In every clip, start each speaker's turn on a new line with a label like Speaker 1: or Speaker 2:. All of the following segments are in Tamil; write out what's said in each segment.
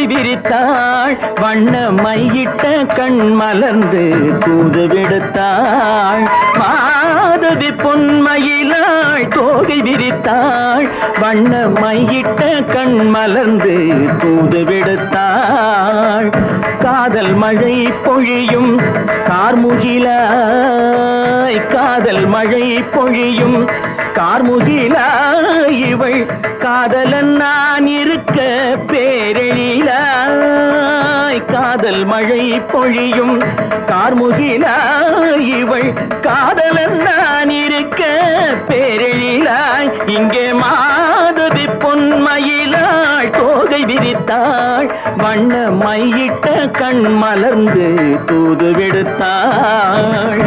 Speaker 1: தோகை விரித்தாள் வண்ண மையிட்ட கண் மலர்ந்து தூது விடுத்தாள் மாதவி பொன்மயிலாள் தோகை விரித்தாள் வண்ண மையிட்ட கண் மலர்ந்து தூது விடுத்தாள் காதல் மழை பொழியும் கார்முகிலாய் காதல் மழை பொழியும் கார்முகிலாய் இவள் காதலன் நான் இருக்க பேரெழிலாய் காதல் மழை பொழியும் கார்முகிலாய் இவள் காதலன் நான் இருக்க பேரெழிலாய் இங்கே மாதவி பொன்மயிலாள் தோகை விரித்தாள் வண்ண மையிட்ட கண் மலர்ந்து தூது விடுத்தாள்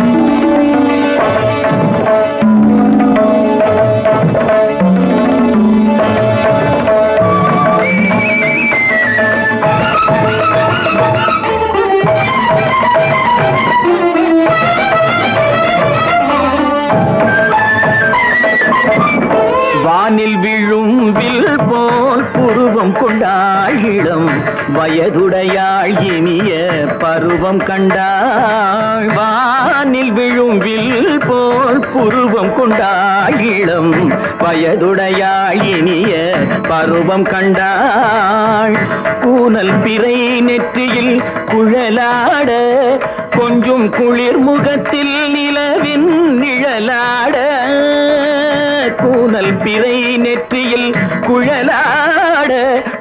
Speaker 1: வானில் விழும் வில் போல் புருவம் கொண்டாள் இளம் வயதுடையாள் இனிய பருவம் கண்டாள் வானில் விழும் வில் போல் புருவம் கொண்டாள் இளம் வயதுடையாள் இனிய பருவம் கண்டாள் கூனல் பிறை நெற்றியில் குழலாட கொஞ்சம் குளிர் முகத்தில் நிலவின் நிழலாட கூனல் பிறை நெற்றியில் குழலாட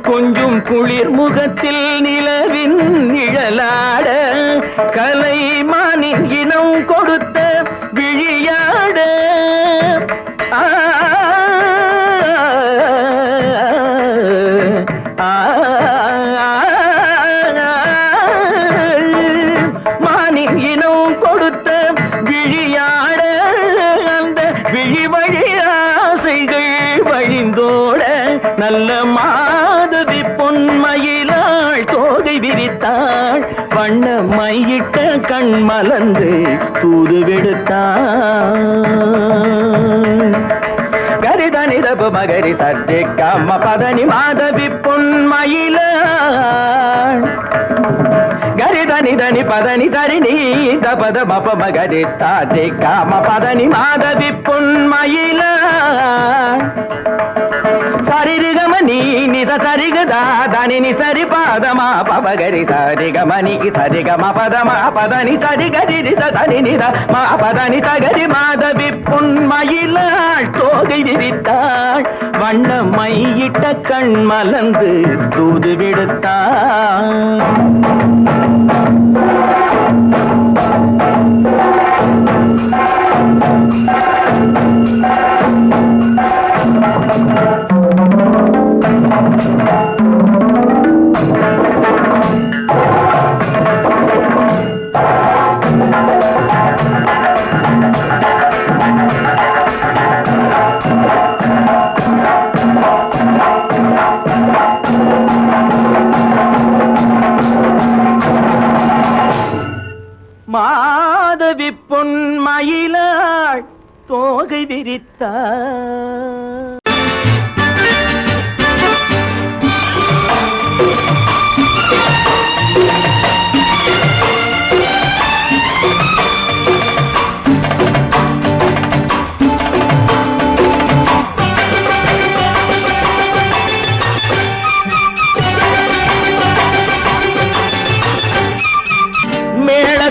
Speaker 1: கொஞ்சம் குளிர் முகத்தில் நிலவின் நிழலாட கலைமானின் இனம் கொடுத்த விழியாட மானின் இனம் கொடுத்த விழியாட அந்த விழி வழி வழிந்தோட நல்ல மாதவி பொன்மயிலாள் தோகை விரித்தாள் வண்ண மையிட்ட கண் மலர்ந்து தூது விடுத்தாள் கரிதனி தபு மகரி சர்ஜி கம்ம பதனி மாதவி பொன்மயிலாள் கரிதனி தனி பதனி தரிணி தபத பப மகரி சாதி காம பதனி மாதவி பொன்மயிலாள் சரிகமணி நித சரிகதா தனி நி சரி பாதமா பபகரி சரிகமணி சரிகம பதமா பதனி சரிகரி தனி நித மா பதனி சகரி மாதவி பொன்மயிலாள் தோகை விரித்தாள் வண்ண மையிட்ட கண் மலர்ந்து தூது விடுத்தாள் மாதவி பொன்மயிலாள் தோகை விரித்தாள்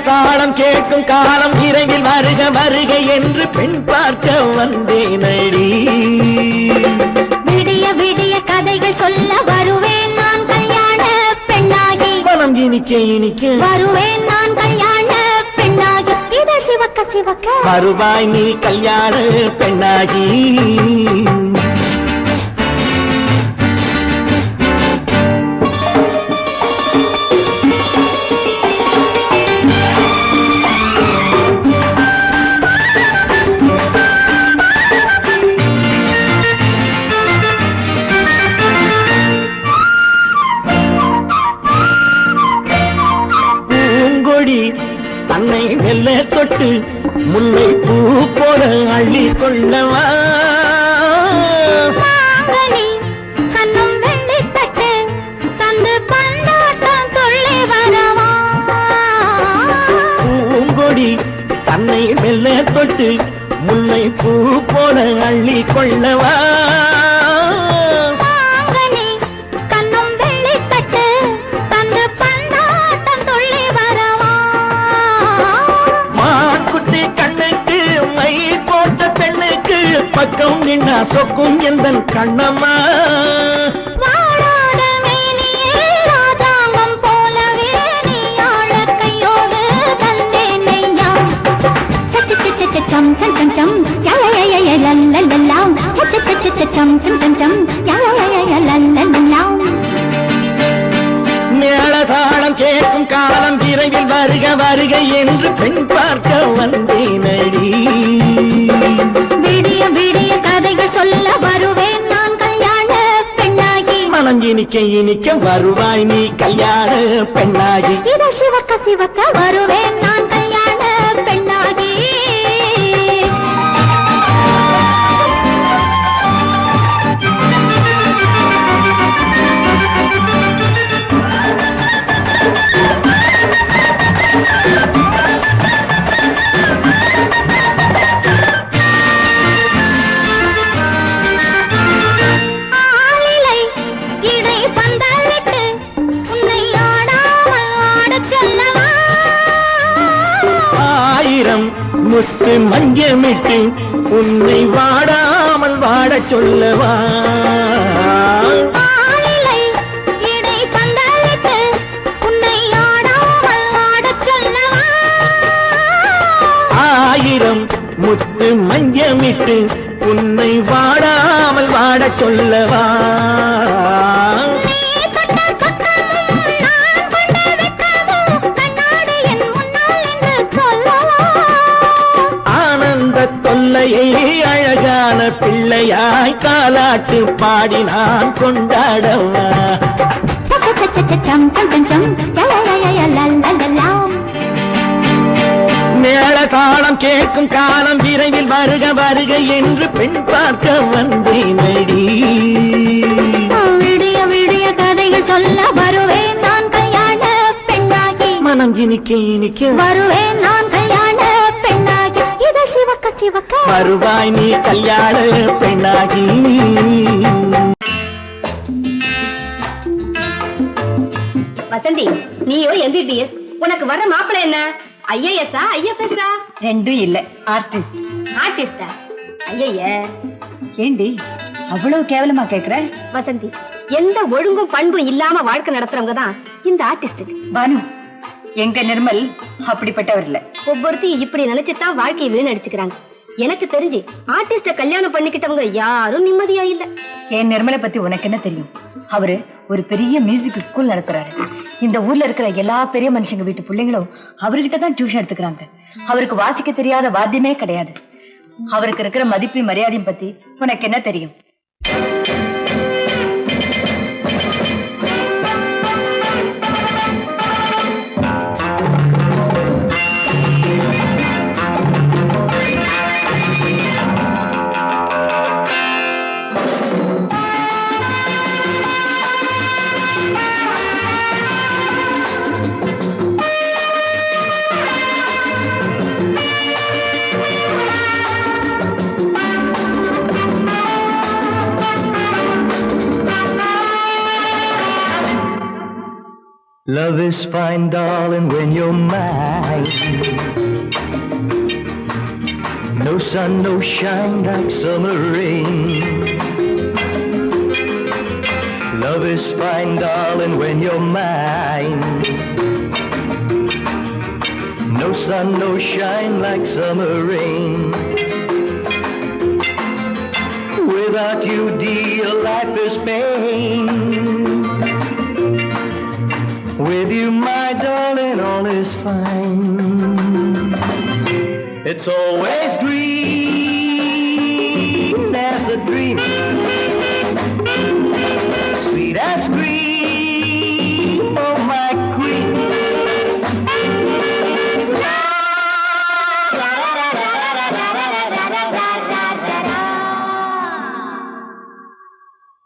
Speaker 1: தாளம் கேட்கும் காலம் இரவில் வருக வருக என்று பெண் பார்க்க வந்தேனடி
Speaker 2: விடிய விடிய கதைகள் சொல்ல வருவேன் நான் கல்யாண பெண்ணாகி
Speaker 1: மனம் இனிக்க இனிக்க
Speaker 2: வருவேன் நான் கல்யாண பெண்ணாகி இதழ் சிவக்க சிவக்க
Speaker 1: வருவாய் நீ கல்யாண பெண்ணாகி தன்னை வெல்ல தொட்டு முல்லை பூ போல அள்ளி கொள்ளவா
Speaker 2: கண்ணும் வெள்ளி தட்டு தந்து
Speaker 1: தொட்டு முல்லை பூ போல அள்ளி கொள்ளவா
Speaker 2: கண்ணும் வெள்ளி தட்டு தந்து பந்தாட்டம் துள்ளி வரவா
Speaker 1: மாக்குட்டி கண்ணுக்கு மை போட்ட பெண்ணுக்கு பக்கம் நின்னா சொக்கும் எந்தன் Kannamma
Speaker 2: chum chum chum chum ya ya ya ya la la la la cha cha cha cha chum chum chum chum ya ya ya ya la la la la
Speaker 1: மேளதாளம் கேட்கும் காலம் விரைவில் வருக வருக என்று பெண் பார்க்க வந்தேனடி
Speaker 2: விடிய விடிய கதைகள் சொல்ல வருவேன் நான் கல்யாண பெண்ணாகி
Speaker 1: மனம் இனிக்க இனிக்க வருவாய் நீ கல்யாண பெண்ணாகி
Speaker 2: இதழ் சிவக்க சிவக்க வருவேன் நான் கல்யாண பெண்ணாகி
Speaker 1: முத்து மஞ்சமிட்டு உன்னை வாடாமல் வாட சொல்லவா ஆயிரம் முத்து மஞ்சமிட்டு உன்னை வாடாமல் வாட சொல்லவா தொல்லையை அழகான பிள்ளையாய் காலாட்டு பாடி நான் கொண்டாடவா மேள தாளம் கேட்கும் காலம் விரைவில் வருக வருக என்று பெண் பார்க்க வந்தேனடி
Speaker 2: விடிய விடிய கதைகள் சொல்ல வருவேன் நான் கல்யாண பெண்ணாகி
Speaker 1: மனம் இனிக்க இனிக்க
Speaker 2: வருவேன் நான் கல்யாண பெண்ணாகி இதழ் சிவக்க சிவக்க
Speaker 1: வருவாய் நீ கல்யாண பெண்ணாகி
Speaker 3: வசந்தி நீயோ MBBS உனக்கு வர்ற மாப்பிள்ளை என்ன IAS IFS
Speaker 4: ரெண்டும் இல்ல ஆர்டிஸ்ட்
Speaker 3: ஆர்டிஸ்டா ஐய
Speaker 4: ஏண்டி அவ்வளவு கேவலமா கேக்குற
Speaker 3: வசந்தி எந்த ஒழுங்கும் பண்பும் இல்லாம வாழ்க்கை நடத்துறவங்க தான் இந்த ஆர்டிஸ்ட்
Speaker 4: பானு எங்க நிர்மல் அப்படிப்பட்டவர் இல்ல
Speaker 3: ஒவ்வொருத்தையும் இப்படி நினைச்சுதான் வாழ்க்கையை வீணடிச்சுக்கிறாங்க எனக்கு தெரிஞ்சு ஆர்டிஸ்ட கல்யாணம் பண்ணிக்கிட்டவங்க யாரும் நிம்மதியா இல்ல
Speaker 4: என் நிர்மலை பத்தி உனக்கு என்ன தெரியும் அவரு ஒரு பெரிய மியூசிக் ஸ்கூல் நடத்துறாரு இந்த ஊர்ல இருக்கிற எல்லா பெரிய மனுஷங்க வீட்டு பிள்ளைங்களும் அவர்கிட்ட தான் டியூஷன் எடுத்துக்கிறாங்க அவருக்கு வாசிக்க தெரியாத வாத்தியமே கிடையாது அவருக்கு இருக்கிற மதிப்பு மரியாதையும் பத்தி உனக்கு என்ன தெரியும்
Speaker 1: Love is fine, darling, when you're mine. No sun, no shine like summer rain. Love is fine, darling, when you're mine. No sun, no shine like summer rain. Without you, dear, life is pain. With you, my darling, all is fine. It's always green as a dream, sweet as cream, oh my queen.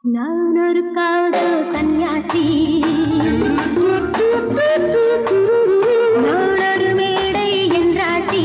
Speaker 2: நான் ஒரு காதல் சன்னியாசி நான் ஒரு மேடை என்றாசி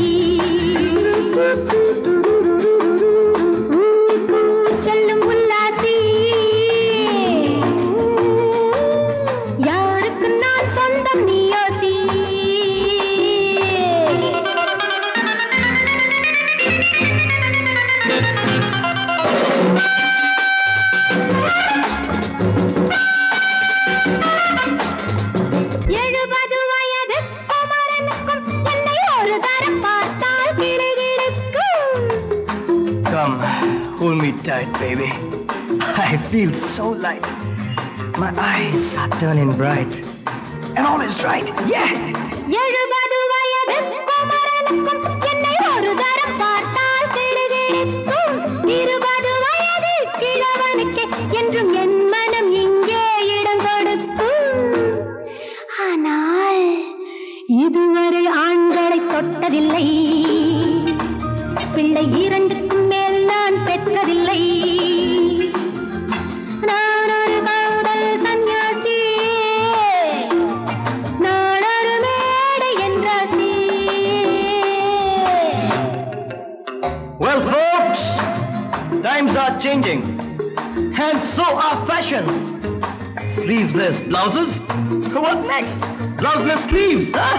Speaker 2: எழுபது வயது குமரனுக்கும் என்னை ஒரு தரம் பார்த்தால் கிடுகிடுக்கும்.
Speaker 5: Come, hold me tight, baby. I feel so light. My eyes are turning bright. And all is right, yeah!
Speaker 2: எழுபது வயது குமரனுக்கும் என்னை ஒரு தரம் பார்த்தால் கிடுகிடுக்கும். 20 வயது கிழவனுக்கு என்றும் என் மனம் இங்கே இடம் கொடுக்கும். ஆனால் இதுவரை ஆண்களை தொட்டதில்லை, பிள்ளை 2க்கும் மேல் நான் பெற்றதில்லை. நான் ஒரு காதல் சன்னியாசி, நான் ஒரு மேடை என்றாசி.
Speaker 5: Well, folks, times are changing. And so are fashions. Sleeveless blouses? What next? Blouseless sleeves, huh?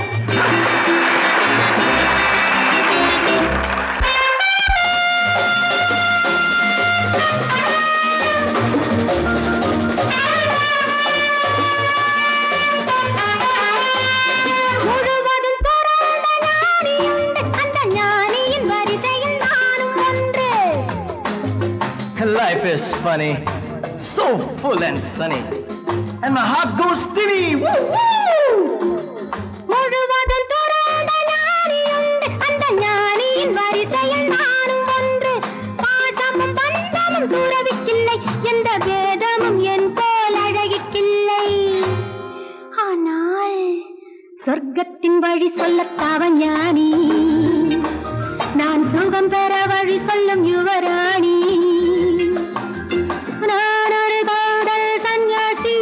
Speaker 2: முழுவதும் பிறந்த ஞானியுண்டு, அந்த ஞானியின் வரிசையில் நானும் ஒன்று.
Speaker 5: Life is funny, so full and sunny. And my heart goes steady. Woo, woo!
Speaker 2: முழுவதும் பிறந்த ஞானியுண்டு, அந்த ஞானியின் வரிசையில் நானும் ஒன்று. பாசமும் பந்தமும் துறவிக்கில்லை, எந்த வேதமும் என் போல் அழகிக்கில்லை. ஆனால் சொர்க்கத்தின் வழி சொல்லத்தாவன் ஞானி, நான் சுகம் பெற வழி சொல்லும் யுவராணி. நான் ஒரு காதல் சன்னியாசி,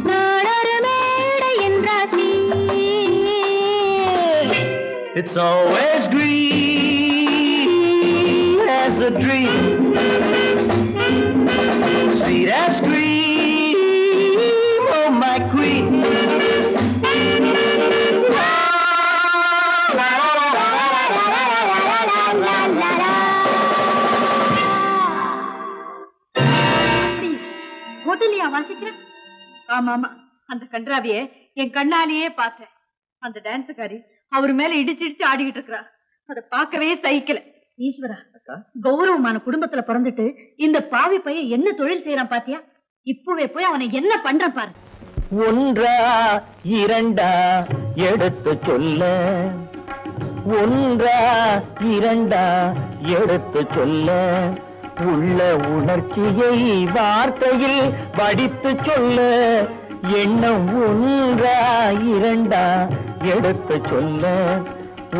Speaker 2: நான் ஒரு மேடை என்றாசி.
Speaker 5: It's always green as a dream, sweet as cream, oh my queen.
Speaker 4: ஹோட்டல்லையா வாசிக்கிற? ஆமா ஆமா, அந்த கன்றாவிய என் கண்ணாலேயே பார்த்தேன். அந்த டான்ஸுக்காரி அவர் மேல இடிச்சு ஆடிக்கிட்டு இருக்கிறா. அதை பார்க்கவே சகிக்கல. ஈஸ்வரா, கௌரவமான குடும்பத்துல பிறந்துட்டு இந்த பாவி பையன் என்ன தொழில் செய்யறான் பாத்தியா? இப்பவே போய் அவனை என்ன பண்றான் பாரு.
Speaker 1: ஒன்றா இரண்டா எடுத்து சொல்ல, ஒன்றா இரண்டா எடுத்து சொல்ல, உள்ள உணர்ச்சியை வார்த்தையில் வடித்து சொல்ல, எண்ணம் ஒன்றா இரண்டா எடுத்து சொல்ல,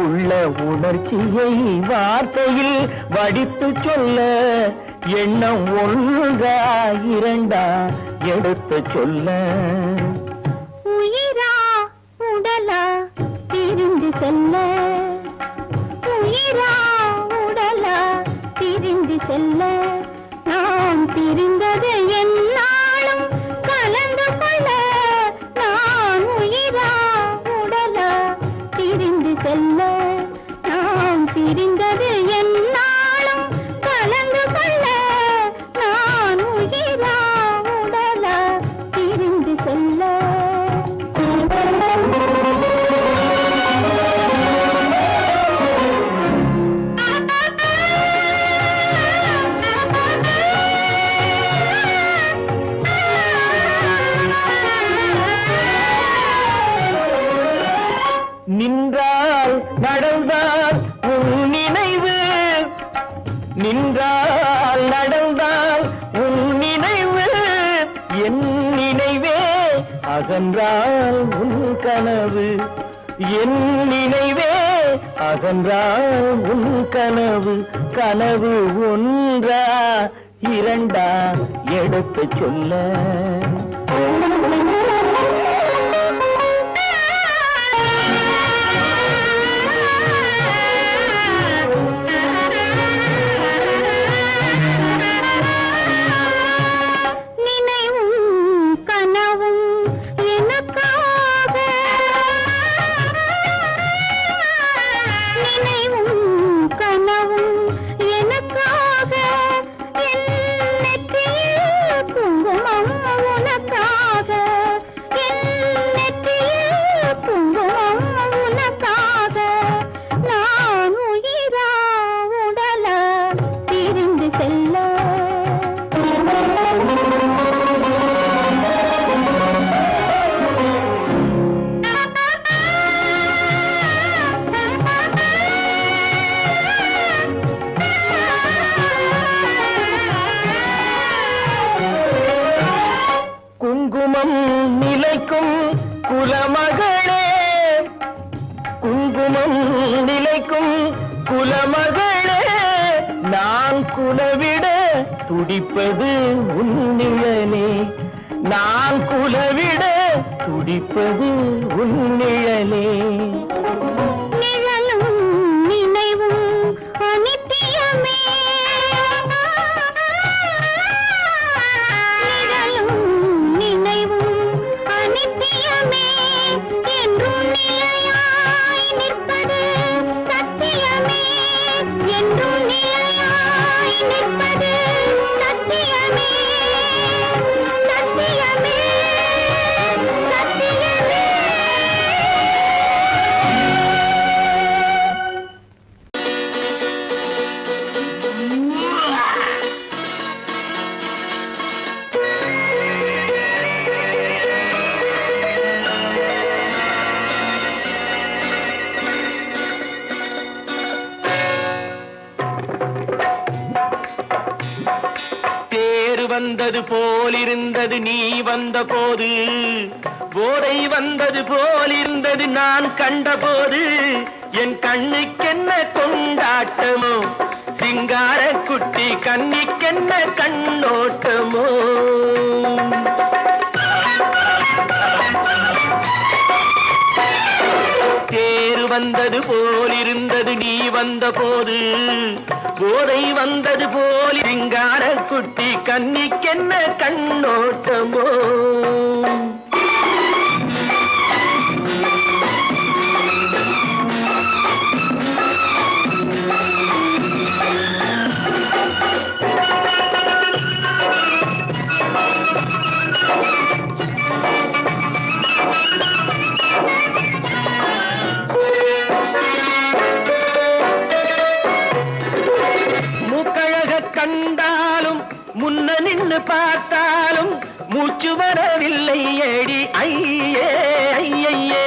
Speaker 1: உள்ள உணர்ச்சியை வார்த்தையில் வடித்து சொல்ல, எண்ணம் ஒன்றா இரண்டா எடுத்து சொல்ல.
Speaker 2: உயிரா உடலா பிரிந்து செல்ல, உயிரா உடலா பிரிந்து செல்ல, நாம் பிரிந்தது என்னாலும் கலந்து கொள்ள. நான் உயிரா உடலா பிரிந்து செல்ல, நாம் பிரிந்தது என்னாலும் கலந்து கொள்ள. நான் உயிரா உடலா பிரிந்து செல்ல.
Speaker 1: நின்றால் நடந்தால் உன் நினைவு, நின்றால் நடந்தால் உன் நினைவு, என் நினைவே அகன்றால் உன் கனவு, என் நினைவே அகன்றால் உன் கனவு. கனவு ஒன்றா இரண்டா எடுத்து சொல்ல. நான் குலவிட துடிப்பது உன்னிழலே, நான் குலவிட துடிப்பது உன்னிழலே.
Speaker 2: நிழலும் நினைவும் அனித்தியமே, நிழலும் நினைவும் அனித்தியமே, என்றும் நிலையாய் நிற்பது சத்தியமே, என்றும் நிலையாய் நிற்பது சத்தியமே, சத்தியமே, சத்தியமே.
Speaker 1: தேர் வந்தது போலிருந்தது நீ வந்த போது, போதை வந்தது போலிருந்தது நான் கண்டபோது, என் கண்ணுக்கென்ன கொண்டாட்டமோ, சிங்கார குட்டி கண்ணிக்கென்ன கண்ணோட்டமோ. தேர் வந்தது போலிருந்தது நீ வந்த போது, போதை வந்தது போல் சிங்கார குட்டி கண்ணிக்கென்ன கண்ணோட்டமோ. கண்டாலும் முன்ன நின்னு பார்த்தாலும் மூச்சு வரவில்லை ஏடி ஐயே ஐயே.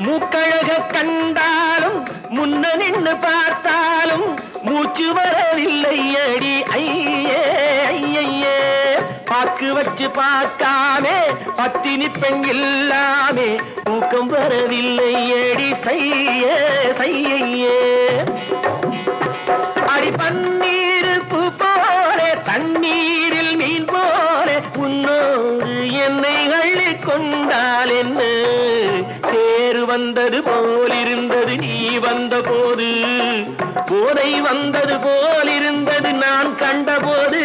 Speaker 1: மூக்கழக கண்டாலும் முன்ன நின்னு பார்த்தாலும் மூச்சு வரவில்லை ஏடி ஐயே ஐயே. பாக்கு வச்சு பார்க்காமே பத்தினி பெண் இல்லாமே தூக்கம் வரவில்லை ஏடி செய்ய செய்யே. அடி பன்னீர் பூ போல தண்ணீரில் மீன் போல உன்னோடு என்னை அள்ளி கொண்டால் என்ன. தேர் வந்தது போலிருந்தது நீ வந்த போது, போதை வந்தது போலிருந்தது நான் கண்டபோது,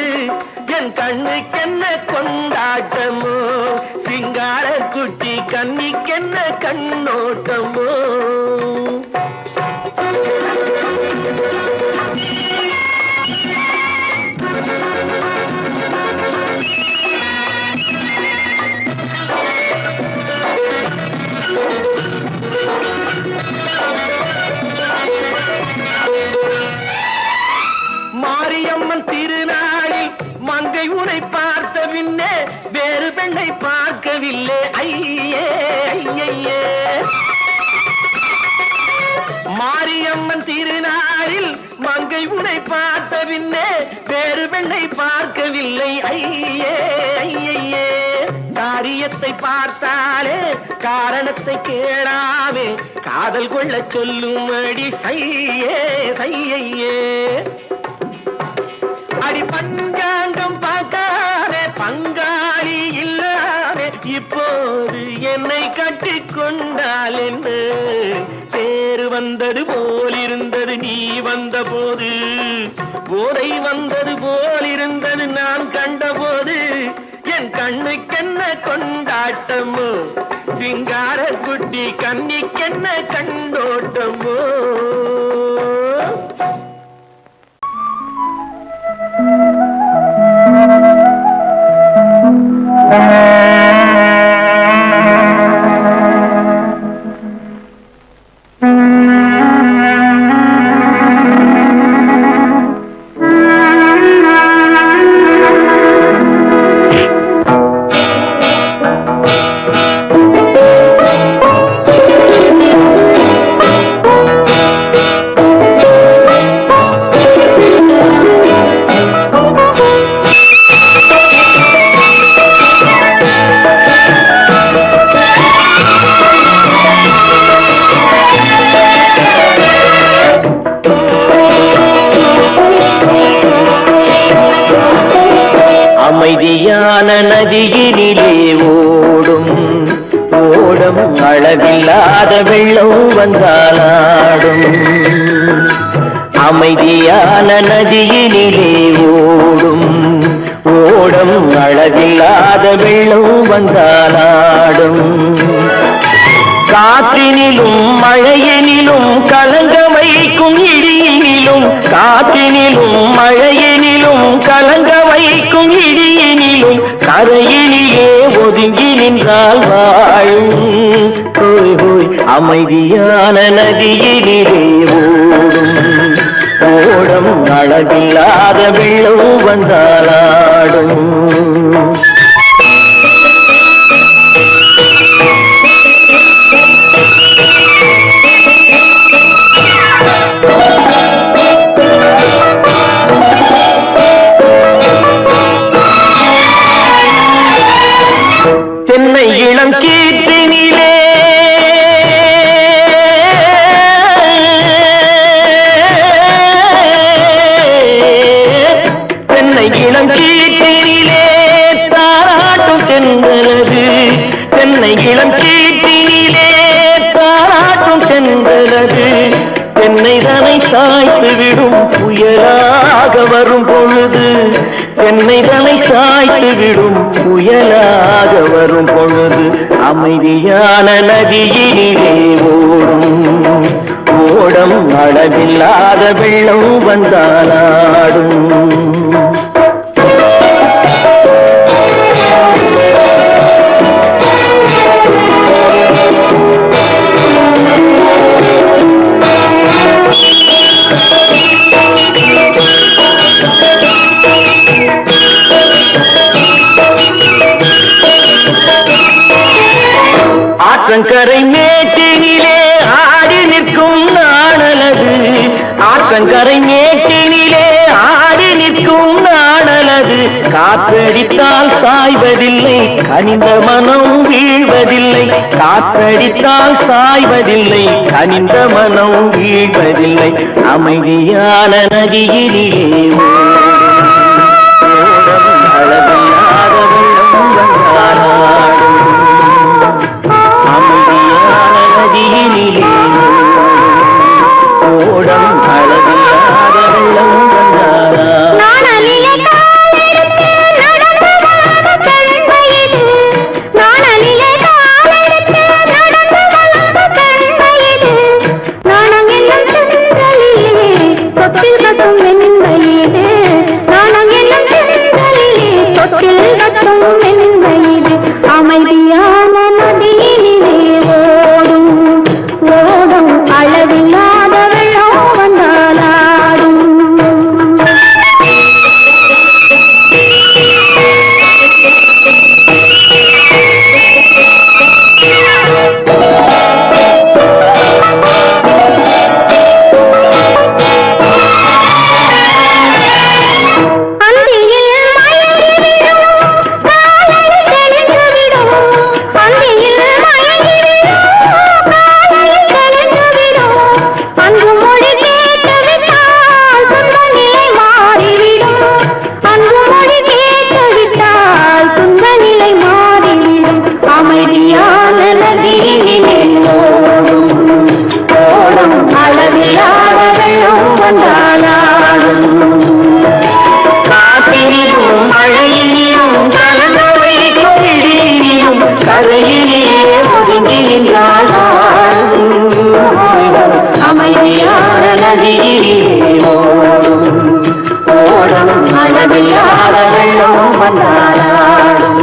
Speaker 1: என் கண்ணுக்கென்ன கொண்டாட்டமோ, சிங்கார குட்டி கண்ணிக்கென்ன கண்ணோட்டமோ. மாரியம்மன் திருநாளில் மங்கை உனை பார்த்த பின்னே வேறு பெண்ணை பார்க்கவில்லை ஐயே ஐயே. மாரியம்மன் திருநாளில் மங்கை உனை பார்த்த பின்னே வேறு பெண்ணை பார்க்கவில்லை ஐயே ஐயே. காரியத்தை பார்த்தாலே காரணத்தை கேளாமே காதல் கொள்ள சொல்லும்படி செய்யே செய்யே. அடி பஞ்சாங்கம் பார்க்காதே பங்காளி இல்லாமே இப்போது என்னை கட்டிக் கொண்டால் என்ன. தேர் வந்தது போலிருந்தது நீ வந்த போது, போதை வந்தது போலிருந்தது நான் கண்டபோது, என் கண்ணுக்கென்ன கொண்டாட்டமோ, சிங்கார குட்டி கண்ணிக்கென்ன கண்டோட்டமோ. அமைதியான நதியினிலே ஓடும் ஓடும் அளவில்லாத வெள்ளம் வந்தாலாடும். அமைதியான நதியினிலே ஓடும் ஓடும் அளவில்லாத வெள்ளம் வந்தாலாடும். காற்றினிலும் மழையினிலும் கலங்க வைக்கும் இடியினிலும், காற்றினிலும் மழையினிலும் கலங்க வைக்கும் இடியினிலும் கரையினிலே ஒதுங்கி நின்றால் வாழும். ஹோய் ஹோய் அமைதியான நதியினிலே ஓடும் ஓடும் அளவில்லாத வெள்ளம் வந்தாலாடும். தென்னை இளம் கீற்றினிலே தென்னை இளம் கீற்றினிலே தாராட்டும் தென்றலது. தென்னை இளம் கீற்றினிலே தாராட்டும் தென்றலது. தென்னைதனை சாய்த்து விடும் புயலாக வரும் பொழுது, தென்னைதனை சாய்த்து விடும் புயலாக வரும் பொழுது அமைதியான நதியினிலே ஓடும் ஓடும் அளவில்லாத வெள்ளம் வந்தாலாடும். ஆற்றங்கரை மேட்டினிலே ஆடி நிற்கும் நாணலது. ஆற்றங்கரை மேட்டினிலே ஆடி நிற்கும் நாணலது. காற்றடித்தால் சாய்வதில்லை கனிந்த மனம் வீழ்வதில்லை. காற்றடித்தால் சாய்வதில்லை கனிந்த மனம் வீழ்வதில்லை. அமைதியான நதியினிலே அளவில்லாத வெள்ளம் வந்தாலாடும். அமைதியான நதியினிலே ஓடும் அளவில்லாத வெள்ளம் வந்தாலாடும்.
Speaker 2: அமைதியான நதியினிலே ஓடும் ஓடும் அளவில்லாத வெள்ளம் வந்தாலாடும். அமைதியான நதியிலே ஓடும் ஓடும் அளவில்லாத வெள்ளம் வந்தாலாடும்.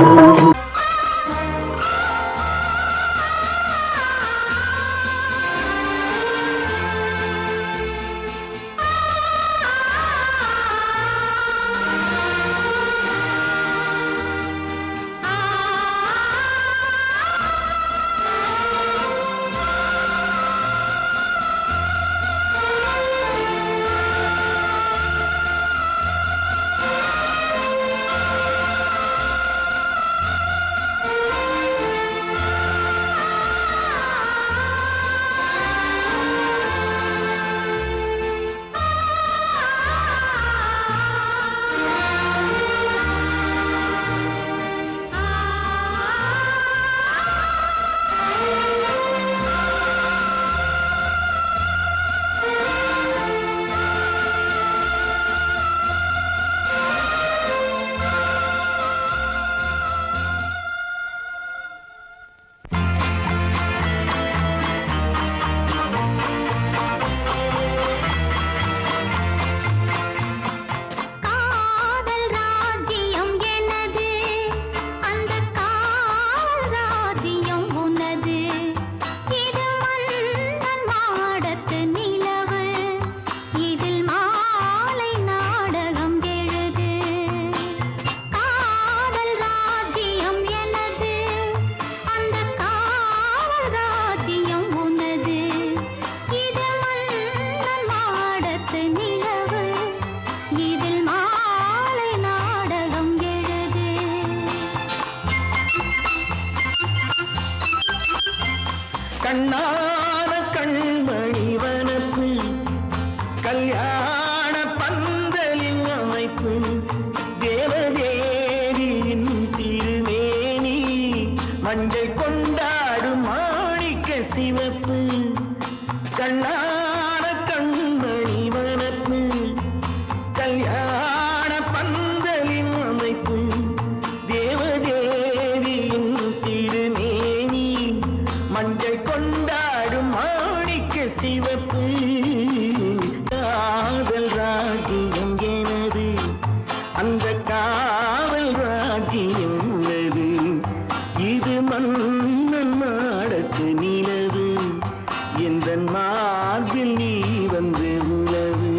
Speaker 1: கல்யாண பந்தலின் அமைப்பு தேவதேவியின் திருமேனி மஞ்சள் கொண்டாடும் மாணிக்க சிவப்பு கண்ணான கண்மணி வனப்பு கல்யாண பந்தலின் அமைப்பு தேவதேவியின் திருமேனி மஞ்சள் கொண்டாடும் மாணிக்க சிவப்பு காதல் ராஜ்யம் எனது அந்த காவல் ராஜ்யம் உள்ளது இது மன்னன் மாடத்து நிலவு எந்த மார்பில் நீ வந்து உலவு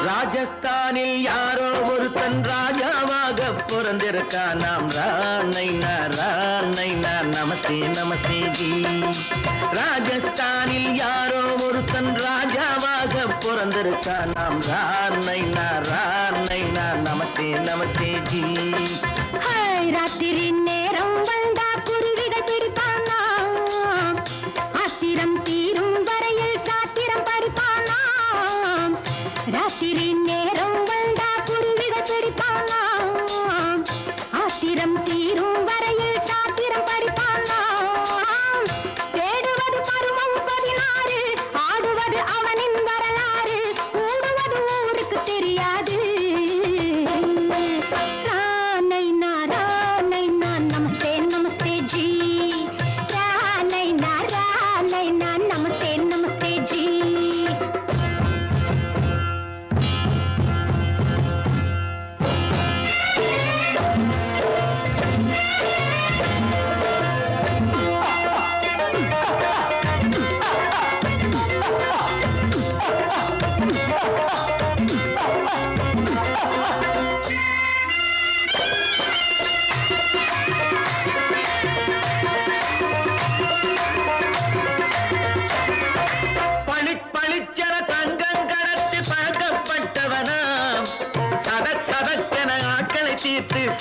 Speaker 1: ராஜஸ்தானில் யாரோ ஒருத்தன் ராஜாவாக பிறந்திருக்கான். நாம் ராணைனா நமஸ்தே நமஸ்தே ஜி. ராஜஸ்தானில் யாரோ ஒருத்தன் ராஜாவாக பிறந்திருக்கான். நாம் ராணைனா நமஸ்தே நமஸ்தே ஜி.
Speaker 2: ராத்திரி நேரம் வந்தா குருவிகள் பிடிப்பானா, ஆத்திரம் தீரும் வரையில் சாத்திரம் படிப்பானா. ராத்திரி நேரம் வந்தா குருவிகள் பிடிப்பானா, ஆத்திரம் தீரும் வரையில் சாத்திரம் படிப்பானா. தேடுவது பருவம் 16, ஆடுவது அவனின் வரலாறு, கூடுவது ஊருக்கு தெரியாது. ராணைனா நமஸ்தே நமஸ்தே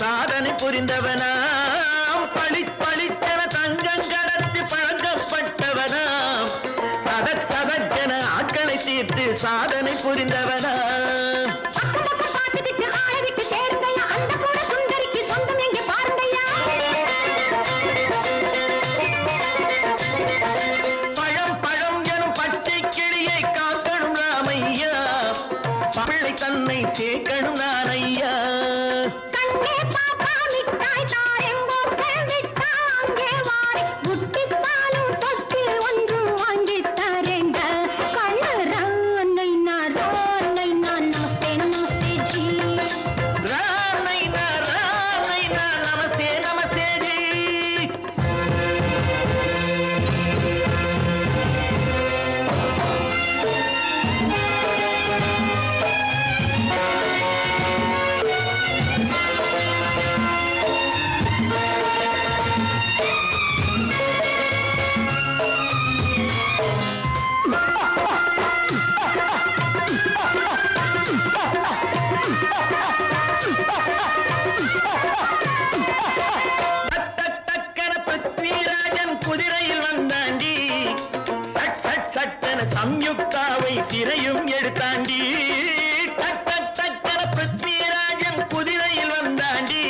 Speaker 1: சாதனை புரிந்தவனாம் பளிப்பளித்தன தங்கம் கடத்தி பழக்கப்பட்டவனாம் சதக் சதக்கென ஆட்களை தீர்த்து சாதனை புரிந்தவனாம் பழம் பழம் எனும் பச்சை கிளியை காக்கணும் ராமையா பிள்ளை தன்னை சேர்க்கணும் நான் ஐயா சம்யுக்தாவை சிறையும் எடுத்தாண்டி சட்டன பிருத்விராஜன் குதிரையில் வந்தாண்டி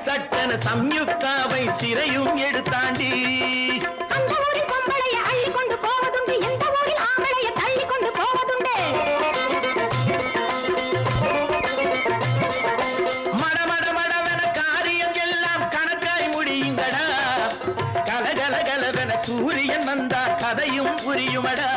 Speaker 1: சட்டன சம்யுக்தாவை சிறையும் எடுத்தாண்டி மடமடமடவென காரியம் எல்லாம் கணக்காய் முடியுங்கடா கலகலகலவென சூரியன் வந்தா கதையும் புரியுமடா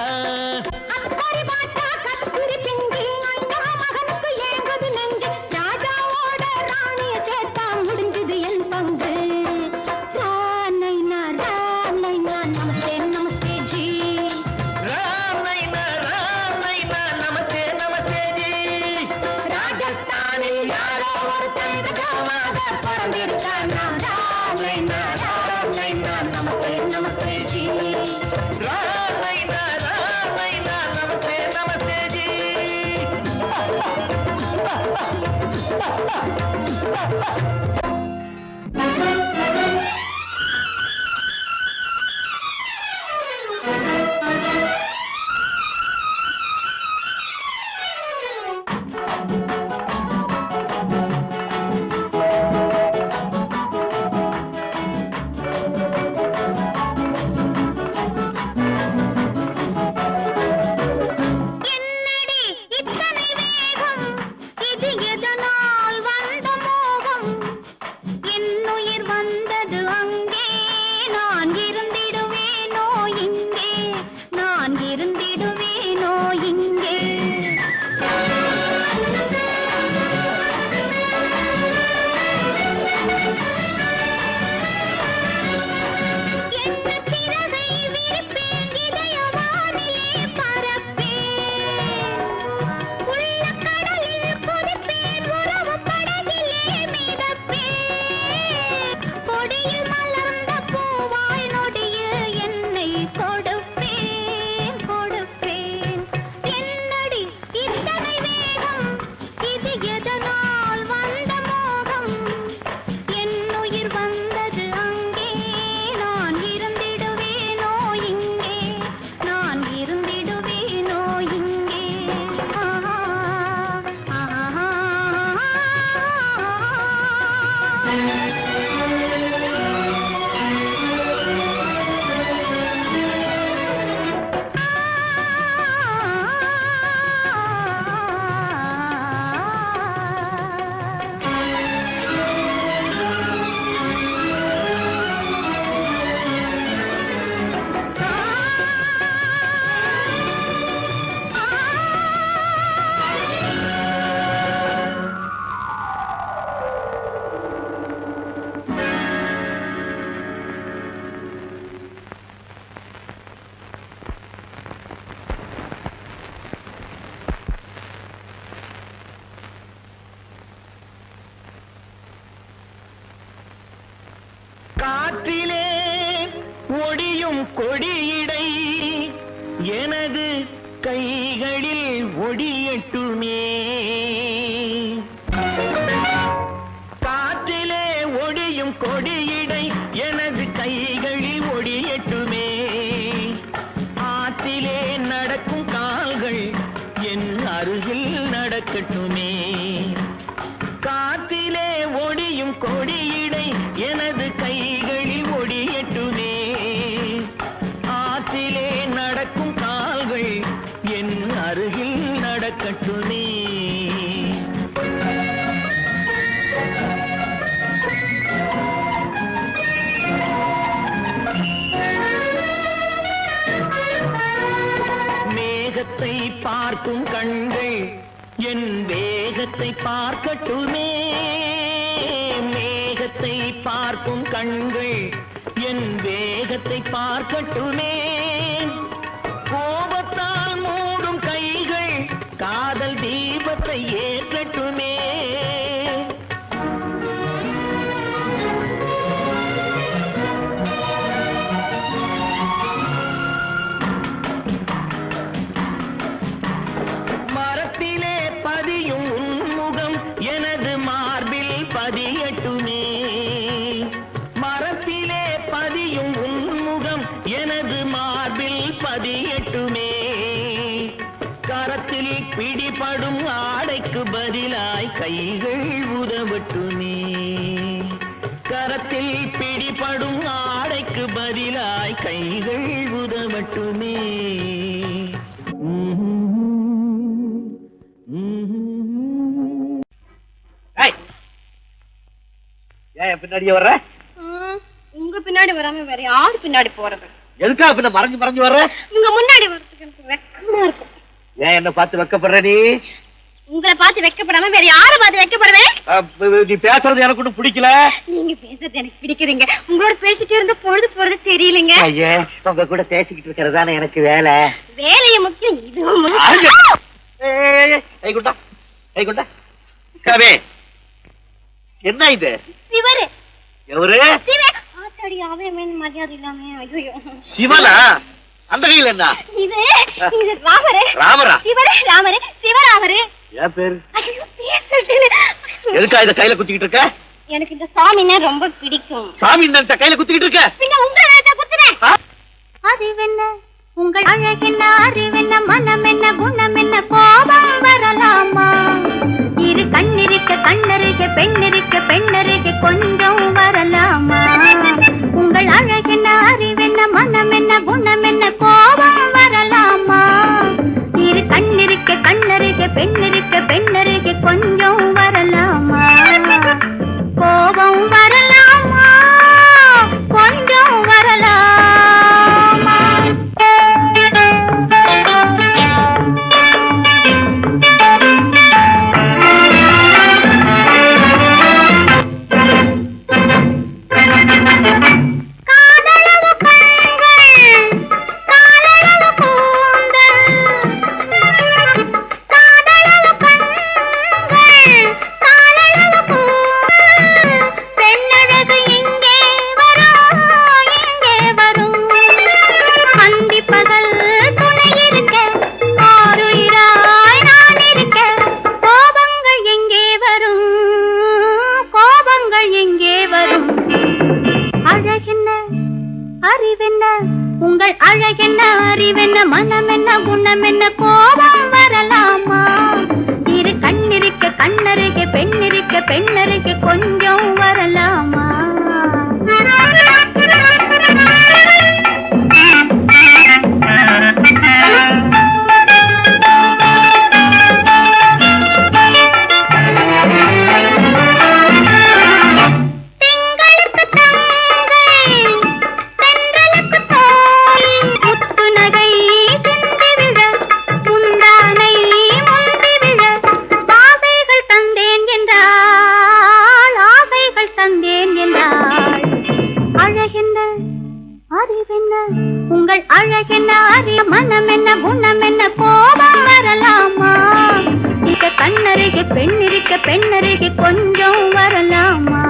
Speaker 1: காற்றிலே ஒடியும் கொடியிடை எனது கைகளில் ஒடியட்டுமே பார்க்கும் கண்கள் என் வேகத்தை பார்க்கட்டுமே. மேகத்தை பார்க்கும் கண்கள் என் வேகத்தை பார்க்கட்டுமே. கோபத்தால் மூடும் கைகள் காதல் தீபத்தை ஏற்றட்டுமே. மரத்திலே பதியும் உன்முகம் எனது மார்பில் பதியட்டுமே. மரத்திலே பதியும் உன்முகம் எனது மார்பில் பதியட்டுமே. கரத்தில் பிடிபடும் ஆடைக்கு பதிலாய் கைகள் உதவட்டுமே. கரத்தில் பிடிபடும் ஆடைக்கு பதிலாய் கைகள் உதவட்டுமே.
Speaker 6: ஏன் பின்னாடியே வர்ற?
Speaker 3: உங்க பின்னாடி வராம வேற யாரு பின்னாடி போறது?
Speaker 6: எதுக்கா பின்ன மறைஞ்சு மறைஞ்சு வர்ற?
Speaker 3: உங்க முன்னாடி வரதுக்கு எனக்கு வெக்கமா இருக்கும்.
Speaker 6: ஏன் என்ன பார்த்து வெக்கப்படுற நீ?
Speaker 3: உங்களை பார்த்து வெக்கப்படாம வேற யாரை பார்த்து வெக்கப்படுவேன்?
Speaker 6: நீ பேசுறது எனக்கு ஒன்றும் பிடிக்கல.
Speaker 3: நீங்க பேசுறது எனக்கு பிடிக்கிறீங்க. உங்களோட பேசிட்டு இருந்த பொழுது போறது தெரியலங்க.
Speaker 6: ஐயே, உங்க கூட பேசிக்கிட்டு இருக்கிறதானே எனக்கு வேலை.
Speaker 3: வேலைய முக்கியம், இது
Speaker 6: கவே, என்ன இது?
Speaker 3: சிவரு
Speaker 6: எவரு?
Speaker 3: ஆத்தாடி, அவன் மரியாதை இல்லாம. ஐயோ,
Speaker 6: சிவனா? அந்த கையில் என்ன?
Speaker 3: இது இது ராமரு.
Speaker 6: ராமரா?
Speaker 3: சிவரு ராமரு, சிவராமரு.
Speaker 6: ஏன் பேரு?
Speaker 3: ஐயோ, பேசிட்டேன்.
Speaker 6: எதுக்கா இத கையில குத்திக்கிட்டு இருக்க?
Speaker 3: எனக்கு இந்த சாமின்னா ரொம்ப பிடிக்கும்.
Speaker 6: சாமி இந்த கையில குத்திக்கிட்டு இருக்க?
Speaker 3: பின்ன உங்களை நான் குத்துறேன். அறிவென்ன உங்கள் அழகென்ன, அறிவென்ன மனம் என்ன, குணம் என்ன, கோபம் வரலாமா? இரு கண்ணிருக்க கண்ணருக, பெண்ணிருக்க பெண்ணருக, கொஞ்சம் வரலாமா? உங்கள் அழகென்ன, அறிவென்ன மனம் என்ன, குணம் என்ன, கோபம் வரலாமா? இரு கண்ணிருக்க கண்ணருக, பெண்ணிருக்க பெண்ணருக, கொஞ்சம் வரலாமா? கோபம் வரலாமா? கொஞ்சம் வரலாமா? உங்கள் அழகென்ன, அறிவென்ன மனம் என்ன, குணம் என்ன, கோபம் வரலாமா? இரு கண்ணிருக்க கண்ணருக, பெண்ணிருக்க பெண்ணருக, கொஞ்சம் வரலாமா? உங்கள் அழகென்ன, அறி மனம் என்ன, குணம் என்ன, கோபம் வரலாமா? இந்த கண்ணருகே பெண்ணிருக்க பெண்ணருகே, கொஞ்சம் வரலாமா?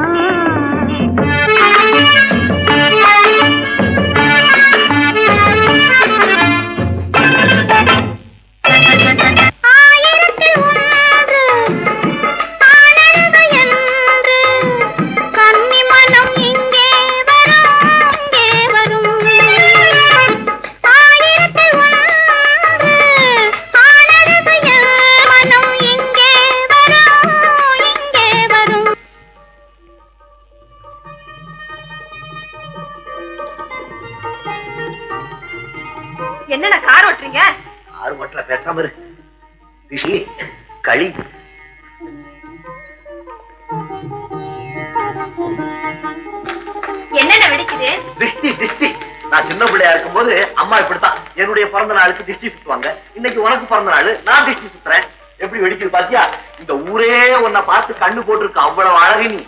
Speaker 4: என்னடா கார் ஓட்டுறீங்க?
Speaker 6: ஆறு மட்டும் பேசாம இரு. ரிஷி, களி.
Speaker 4: என்னென்ன வெடிக்குது?
Speaker 6: திருஷ்டி திருஷ்டி. நான் சின்ன பிள்ளையா இருக்கும்போது அம்மா இப்படித்தான் என்னுடைய பிறந்த நாளுக்கு திருஷ்டி சுத்துவாங்க. இன்னைக்கு உனக்கு பிறந்த நாள், நான் திருஷ்டி சுத்துறேன். எப்படி வெடிக்குது பாத்தியா? இந்த ஊரே உன்னை பார்த்து கண்ணு போட்டிருக்கு, அவ்வளவு அழகு நீ.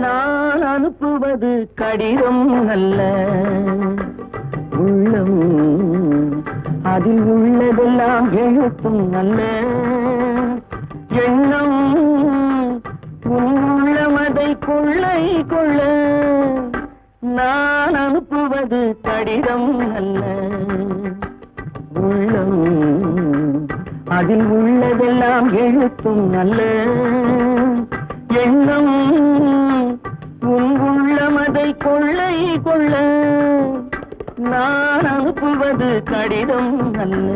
Speaker 1: நான் அனுப்புவது கடிதம் அல்ல, உள்ளம் அதில் உள்ளதெல்லாம் எழுத்தும் அல்ல. எண்ணம் உள்ளமதை கொள்ளை கொள்ள. நான் அனுப்புவது கடிதம் அல்ல, உள்ளம் அதில் உள்ளதெல்லாம் எழுத்தும் அல்ல. எண்ணம் உள்ளமதை கொள்ளை கொள்ள. நான் அனுப்புவது கடிதம் அல்ல.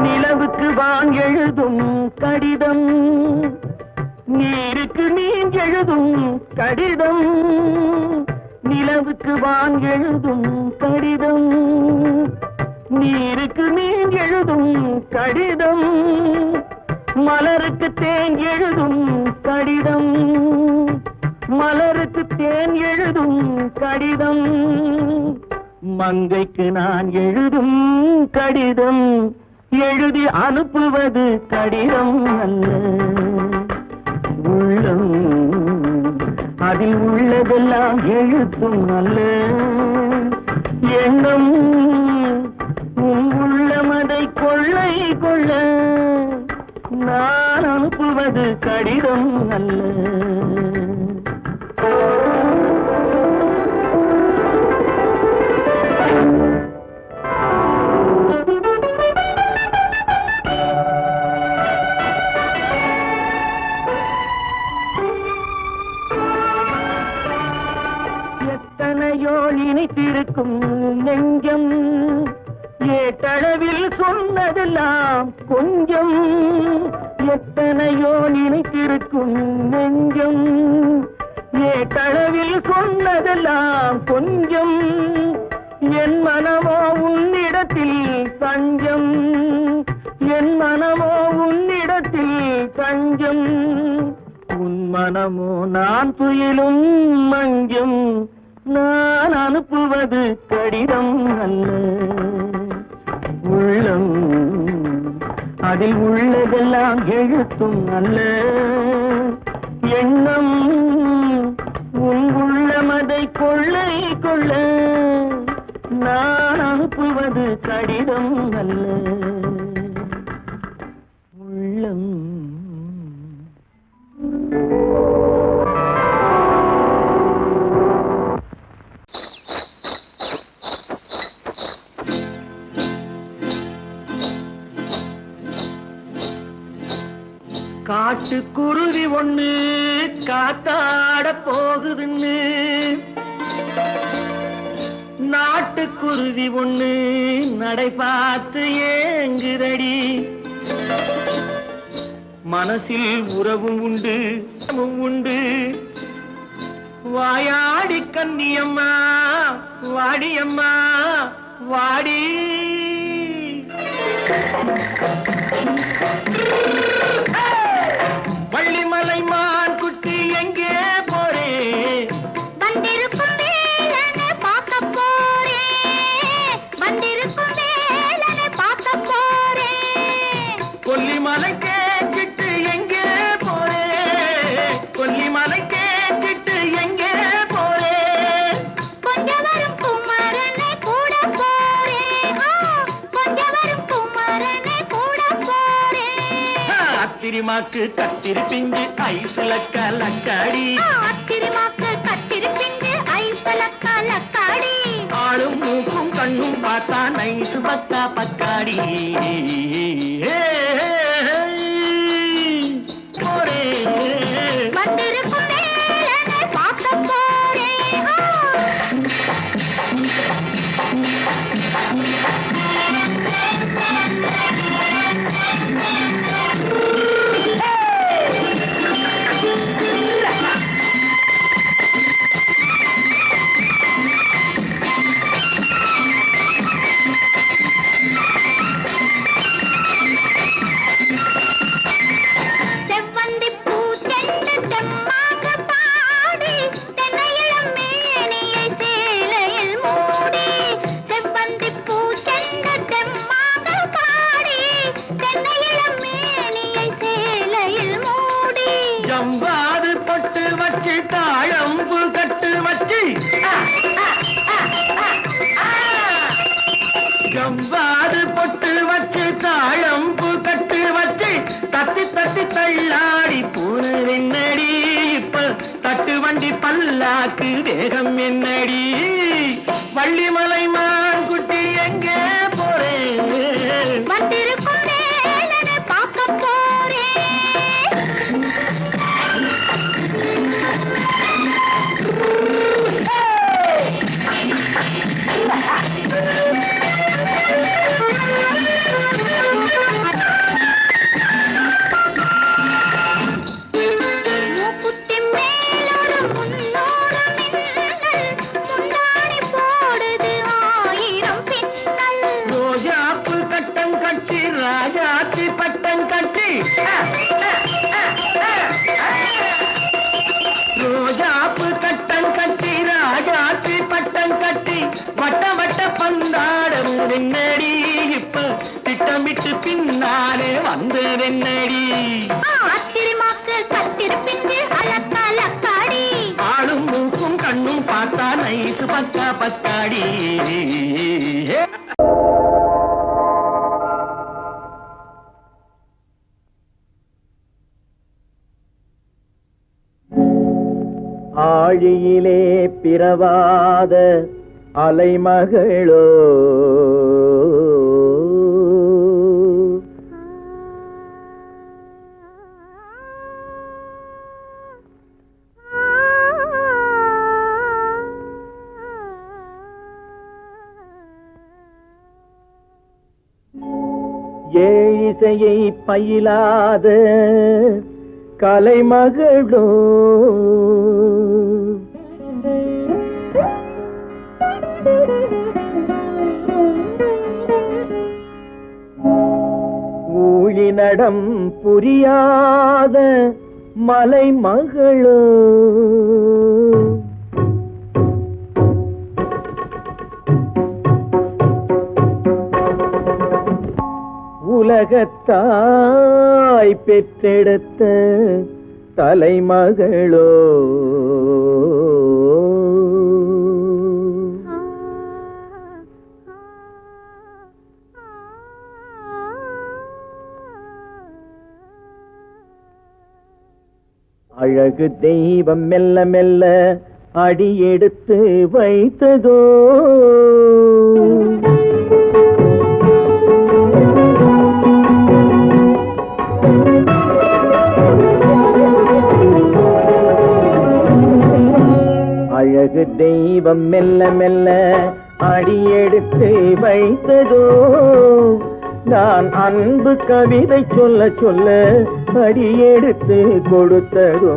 Speaker 1: நிலவுக்கு வான் எழுதும் கடிதம், நீருக்கு நீர் எழுதும் கடிதம். நிலவுக்கு வான் எழுதும் கடிதம், நீருக்கு நீர் எழுதும் கடிதம். மலருக்கு தேன் எழுதும் கடிதம், மலருக்கு தேன் எழுதும் கடிதம். மங்கைக்கு நான் எழுதும் கடிதம், எழுதி அனுப்புவது கடிதம் அல்ல. உள்ளம் அதில் உள்ளதெல்லாம் எழுத்தும் அல்ல. எண்ணம் உள்ளமதை கொள்ளை கொள்ள. நான் அனுப்புவது கடிதம் அல்ல. எத்தனையோ நினைத்திருக்கும் நெஞ்சம், ஏட்டளவில் சொன்னதெல்லாம் கொஞ்சம். எத்தனையோ நினைத்திருக்கும் நெஞ்சம், ஏட்டளவில் சொன்னதெல்லாம் கொஞ்சம். என் மனமோ உன்னிடத்தில் தஞ்சம், என் மனமோ உன்னிடத்தில் தஞ்சம். உன் மனமோ நான் துயிலும் மஞ்சம். நான் அனுப்புவது கடிதம் அல்ல, உள்ளம் அதில் உள்ளதெல்லாம் எழுத்தும் அல்ல. எண்ணம் உள்ளமதை கொள்ளை கொள்ள. நான் அனுப்புவது கடிதம் அல்ல, உள்ளம். காட்டுக்குருவி ஒண்ணு காத்தாட போகுதுன்னு, நாட்டுக்குருவி ஒண்ணு நடை பார்த்து ஏங்குதடி. மனசில் உறவும் உண்டு உண்டு. வாயாடி கன்னியம்மா வாடியம்மா வாடி. வள்ளிமலை மான் குட்டி எங்கே போறே?
Speaker 3: வந்திருக்கும் வேலனை பார்க்க போறேன், வந்திருக்கும் வேலனை பார்க்க போறேன்.
Speaker 1: கொல்லிமலை கேட்டுட்டு எங்கே போறே? கொல்லிமலை கேட்டுட்டு எங்கே போறே?
Speaker 3: கொஞ்சம் வரும் குமரனை கூட போறேன், கொஞ்சம் வரும் குமரனை கூட போறேன்.
Speaker 1: அத்திரிமாக்கு கத்திரி பிஞ்சு ஐசுல கலக்காடி,
Speaker 3: அத்திரிமாக்கு கத்திரி பிஞ்சு ஐசுல கலக்காடி.
Speaker 1: ஆளும் மூக்கும் கண்ணும் பார்த்தா நைசு பக்கா பக்காடி. போரே
Speaker 3: வந்திருக்கும் வேலனை பார்க்க போறேன்.
Speaker 1: தாழம்பு கட்டு வச்சு ஜவ்வாது பொட்டு வச்சு தாழம்பு கட்டு வச்சு தத்தி தத்தி தள்ளாடி பூன என்னடி இப்ப தட்டு வண்டி பல்லாக்கு வேகம் என்னடி வள்ளிமலை மான் குட்டி எங்கே போறேன்
Speaker 3: வந்திருக்கும் வேலனை பார்க்க போறேன் மூக்குத்தி மேலோடு முன்னோடு மின்னல் முந்தாணி போடுது ஆயிரம் பின்னல்
Speaker 1: ரோஜாப்பு கட்டம் கட்டி ராஜாத்தி பட்டம் கட்டி ரோஜாப்பு கட்டம் கட்டி ராஜாத்தி பட்டம் கட்டி வட்ட வட்ட பந்தாடம் என்னடி இப்ப திட்டமிட்டு பின்னாலே வந்ததென்னடி
Speaker 3: ஆத்திரமாக்கு கத்திருப்பிண்டு அலக்காடி
Speaker 1: ஆளும் மூக்கும் கண்ணும் பார்த்தா நைசு பக்கா பக்காடி ஆழியிலே பிறவாத அலைமகளோ ஏழிசையை பயிலாத கலைமகளோ ஊழிநடம் புரியாத மலைமகளோ உலகத்தாய் பெற்றெடுத்த தலைமகளோ அழகு தெய்வம் மெல்ல மெல்ல அடியெடுத்து வைத்ததோ அழகு தெய்வம் மெல்ல மெல்ல அடியெடுத்து வைத்ததோ நான் அன்பு கவிதை சொல்ல சொல்ல அடியெடுத்து கொடுத்ததோ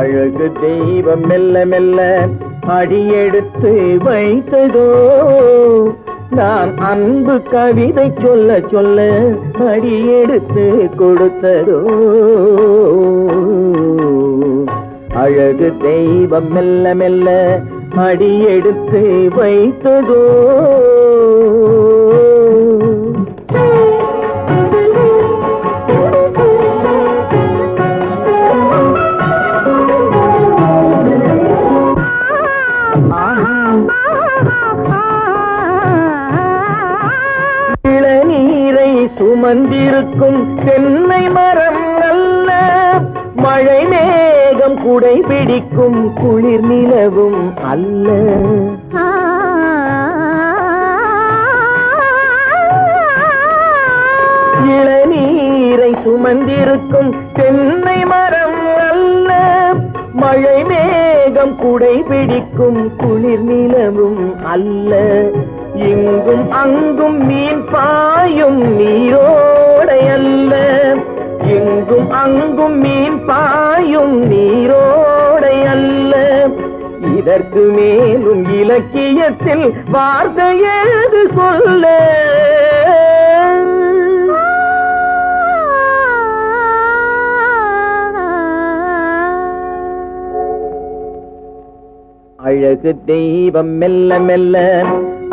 Speaker 1: அழகு தெய்வம் மெல்ல மெல்ல அடியெடுத்து வைத்ததோ நான் அன்பு கவிதை சொல்ல சொல்ல அடியெடுத்து கொடுத்ததோ அழகு தெய்வம் மெல்ல மெல்ல அடியெடுத்து வைத்ததோ இளநீரை சுமந்திருக்கும் தென்னை மரம் அல்ல மழை மேகம் குடை பிடிக்கும் குளிர் நிலவும் அல்ல இளநீரை சுமந்திருக்கும் தென்னை மரம் அல்ல மழை மேகம் குடை பிடிக்கும் குளிர் நிலவும் அல்ல இங்கும் அங்கும் மீன் பாயும் நீரோடை அல்ல இங்கும் அங்கும் மீன் பாயும் நீரோடை அல்ல இதற்கு மேலும் இலக்கியத்தில் வார்த்தை ஏது சொல்ல அழகு தெய்வம் மெல்ல மெல்ல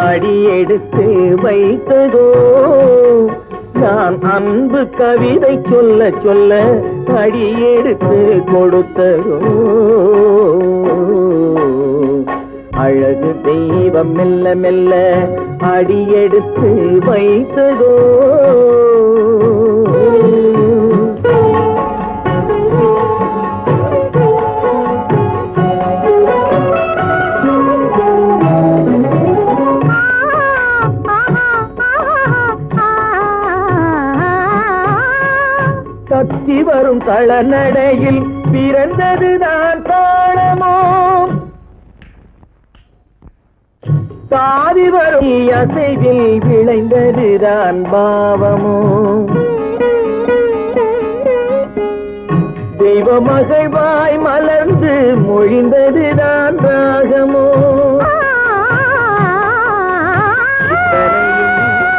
Speaker 1: அடியெடுத்து வைத்ததோ நான் அன்பு கவிதை சொல்ல சொல்ல அடியெடுத்து கொடுத்ததோ அழகு தெய்வம் மெல்ல மெல்ல அடியெடுத்து வைத்ததோ தத்தி வரும் தளநடையில் பிறந்ததுதான் தாளமோ தாவி வரும் அசைவில் விளைந்ததுதான் பாவமோ தெய்வ மகிழ்வாய் மலர்ந்து மொழிந்ததுதான் ராகமோ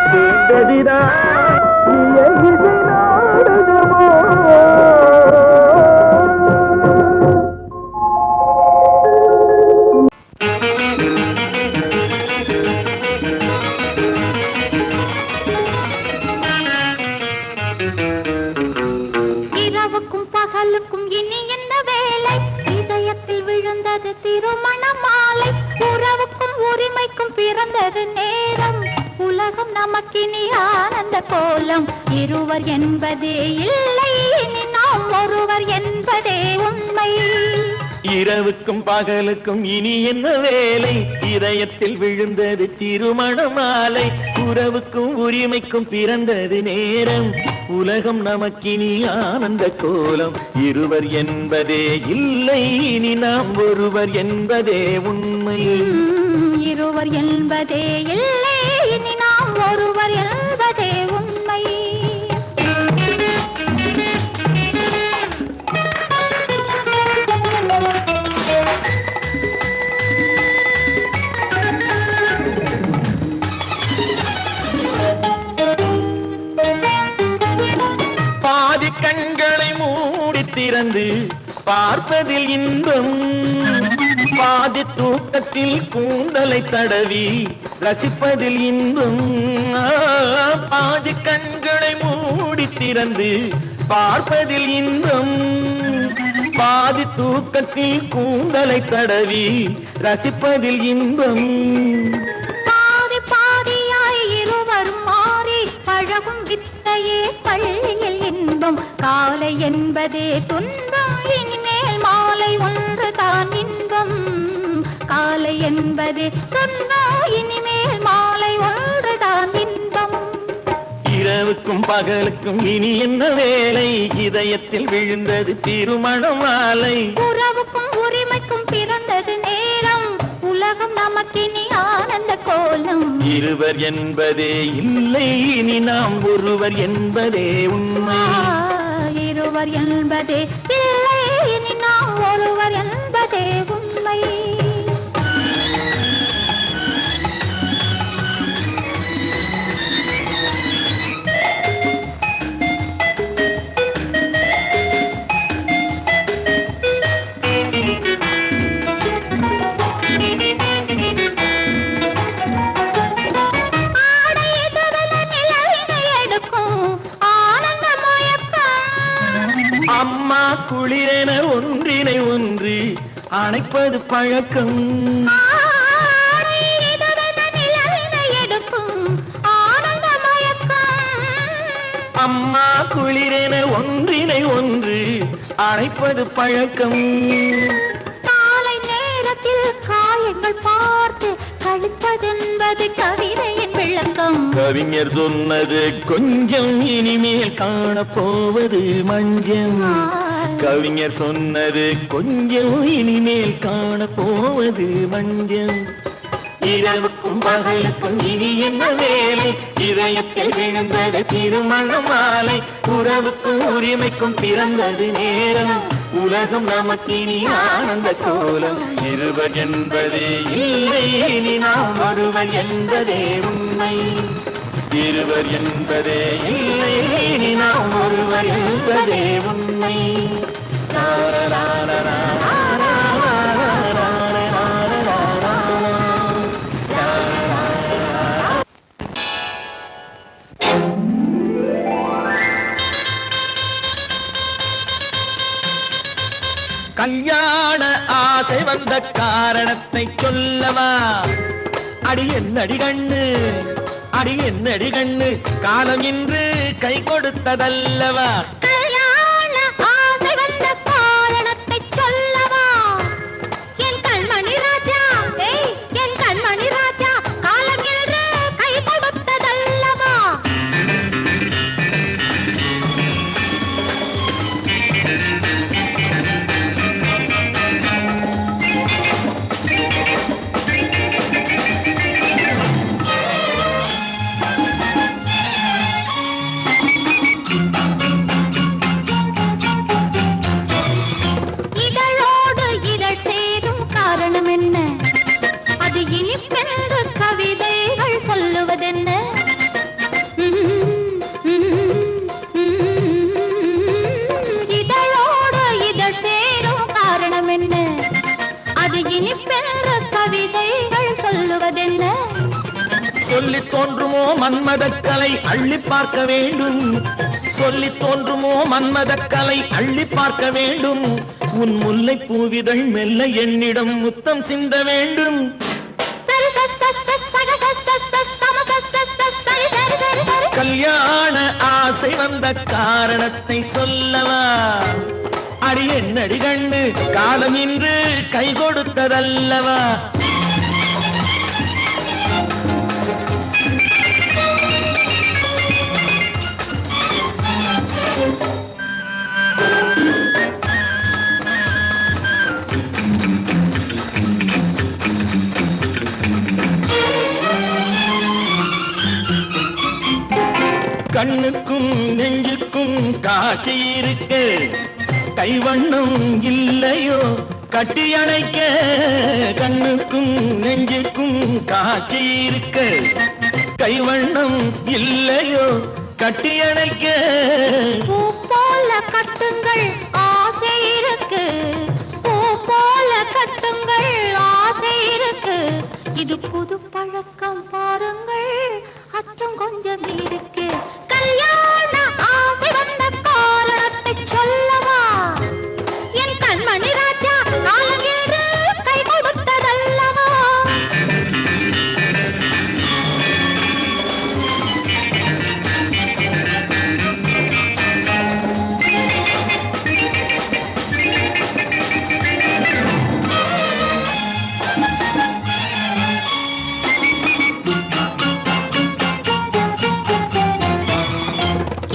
Speaker 1: சேர்ந்ததுதான்
Speaker 3: இரவுக்கும் பகலுக்கும் இனி என்ன வேலை இதயத்தில் விழுந்தது திருமண மாலை உறவுக்கும் உரிமைக்கும் பிறந்தது நேரம் உலகம் நமக்கினி ஆனந்த கோலம் இருவர் என்பதே இல்லை இனி நாம் ஒருவர் என்பதே உண்மை
Speaker 1: இரவுக்கும் பகலுக்கும் இனி என்ன வேலை இதயத்தில் விழுந்தது திருமண மாலை உறவுக்கும் உரிமைக்கும் பிறந்தது நேரம் உலகம் நமக்கினி ஆனந்த கோலம் இருவர் என்பதே இல்லை இனி நாம் ஒருவர் என்பதே உண்மை
Speaker 3: இருவர் என்பதே இல்லை இனி நாம் ஒருவர் என்பதே உண்மை
Speaker 1: பாதி கண்களை மூடி திறந்து பார்ப்பதில் இன்பம் பாதி தூக்கத்தில் கூந்தலை தடவி ரசிப்பதில் இன்பம் பாதி கண்களை மூடி திறந்து பார்ப்பதில் இன்பம் பாதி தூக்கத்தில் கூந்தலை தடவி ரசிப்பதில் இன்பம்
Speaker 3: பாதி பாதியாய் இருவர் மாறி பழகும் வித்தையே பள்ளியில் இன்பம் காலை என்பதே துன்பம் இனிமேல் மாலை ஒன்று தான் இன்பம் காலை என்பதே துன்பம் இனிமேல் மாலை ஒன்று தான் இன்பம்
Speaker 1: இரவுக்கும் பகலுக்கும் இனி என்ன வேலை இதயத்தில் விழுந்தது திருமண மாலை
Speaker 3: உறவுக்கும் உரிமைக்கும் பிறந்தது நேரம் உலகம் நமக்கினி ஆனந்த கோலம்
Speaker 1: இருவர் என்பதே இல்லை இனி நாம் ஒருவர் என்பதே உண்மை
Speaker 3: இருவர் என்பதே இல்லை இனி நாம் ஒருவர் என்பதே உண்மை
Speaker 1: அம்மா குளிரென ஒன்றினை ஒன்று அணைப்பது பழக்கம் அம்மா குளிரென ஒன்றினை ஒன்று அணைப்பது பழக்கம்
Speaker 3: காலை நேரத்தில் காயங்கள் பார்த்து கழிப்பதென்பது கவிதையின் விளக்கம்
Speaker 1: கவிஞர் சொன்னது கொஞ்சம் இனிமேல் காணப்போவது மஞ்சம் கவிஞர் சொன்னது கொஞ்சம் இனிமேல் காணப்போவது மஞ்சம் இரவுக்கும் பகலுக்கும் இனி என்ன வேலை இதயத்தில் விழுந்தது திருமண மாலை உறவுக்கும் உரிமைக்கும் பிறந்தது நேரம் உலகம் நமக்கினி ஆனந்த கோலம் இருவர் என்பதே இல்லை இனி நாம் ஒருவர் என்பதே உண்மை இருவர் என்பதே இல்லை இனி நாம் ஒருவர் என்பதே உண்மை
Speaker 7: கல்யாண ஆசை வந்த காரணத்தை சொல்லவா? அடி என்னடி கண்ணு, அடி என்னடி கண்ணு, காலம் இன்று கை கொடுத்ததல்லவா?
Speaker 3: கல்யாண ஆசை வந்த காரணத்தை சொல்லவா? என் கண்மணி ராஜா, என் கண்மணி ராஜா, காலம் இன்று கை கொடுத்ததல்லவா? இதழோடு இதழ் சேரும் காரணம் என்ன? அது இனிப்பென்று கவிதைகள் சொல்லுவதென்ன? இதழோடு இதழ் சேரும் காரணம் என்ன? அது இனிப்பென்று கவிதைகள் சொல்லுவதென்ன?
Speaker 7: சொல்லி தோன்றுமோ மன்மதக்கலை அள்ளி பார்க்க வேண்டும், சொல்லி தோன்றுமோ மன்மதக்கலை அள்ளி பார்க்க வேண்டும். உன் முல்லை பூவிதழ் மெல்ல என்னிடம் முத்தம் சிந்த வேண்டும். கல்யாண ஆசை வந்த காரணத்தை சொல்லவா? அடி என்னடி கண்ணு, காலம் இன்று கை கொடுத்ததல்லவா? கண்ணுக்கும் நெஞ்சுக்கும் காட்சி இருக்கு, கைவண்ணம் இல்லையோ கட்டி அணைக்க? கண்ணுக்கும் நெஞ்சுக்கும் காட்சி இருக்கு, கைவண்ணம் இல்லையோ கட்டி அணைக்க?
Speaker 3: பூ போல கட்டுங்கள் ஆசை இருக்கு, பூ போல கட்டுங்கள் ஆசை இருக்கு. இது புது பழக்கம் பாருங்கள், அச்சம் கொஞ்சம் இருக்கு. கல்யாண ஆசை வந்த காரணத்தை சொல்லவா? என் கண்மணி ராஜா, காலம் என்று கை கொடுத்ததல்லவா?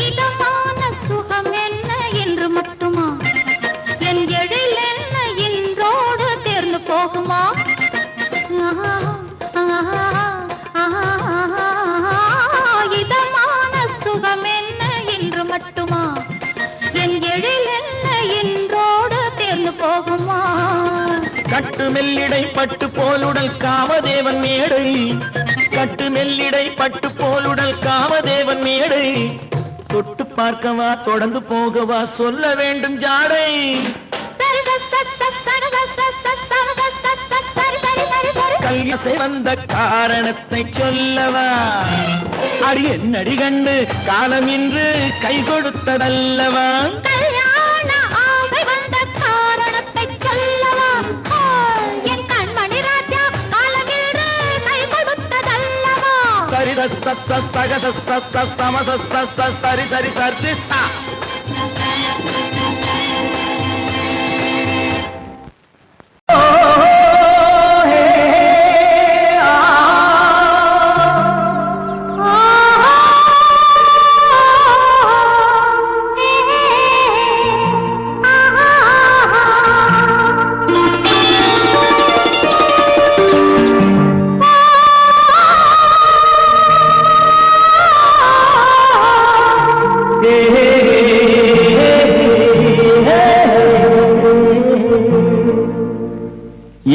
Speaker 3: இதமான சுகம் என்ன என்று மட்டுமா? என் எழில் என்ன இன்றோடு தேர்ந்து போகுமா? இதமான சுகம் என்ன என்று மட்டுமா? என் எழில் என்ன இன்றோடு தேர்ந்து போகுமா?
Speaker 7: கட்டு மெல்லிடை பட்டு போலுடல் காமதேவன் மேடை, கட்டு மெல்லிடை பட்டு போலுடல் காமதேவன் மேடை. தொட்டு பார்க்கவா தொடர்ந்து போகவா சொல்ல வேண்டும் ஜாடை? கல்யாணம் வந்த காரணத்தை சொல்லவா? அடி என்னடி கண்டு, காலம் இன்று கை கொடுத்ததல்லவா?
Speaker 3: கல்யாண ஆசை வந்த காரணத்தை சொல்லவா? என் கண்மணி ராஜா, காலம் என்று கை கொடுத்ததல்லவா?
Speaker 7: சரி சக சம சரி சரி சரி சா.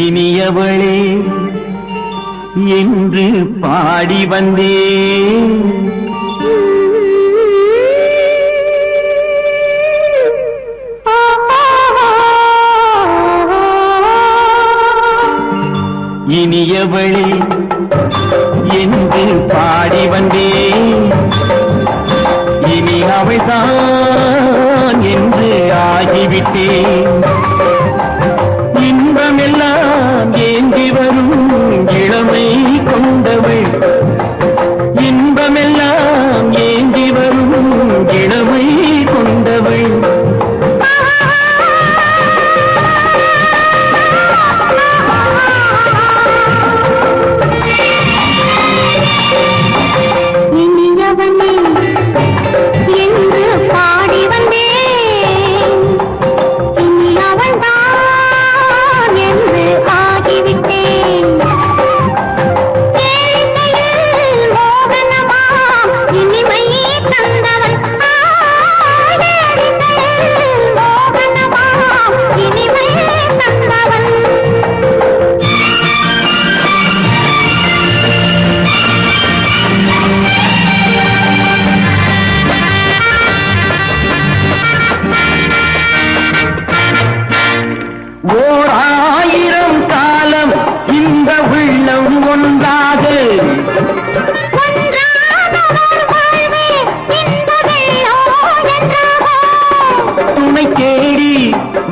Speaker 1: இனியவளே என்று பாடி வந்தேன், இனியவளே என்று பாடி வந்தேன். இனி அவைதான் என்று ஆகிவிட்டேன்.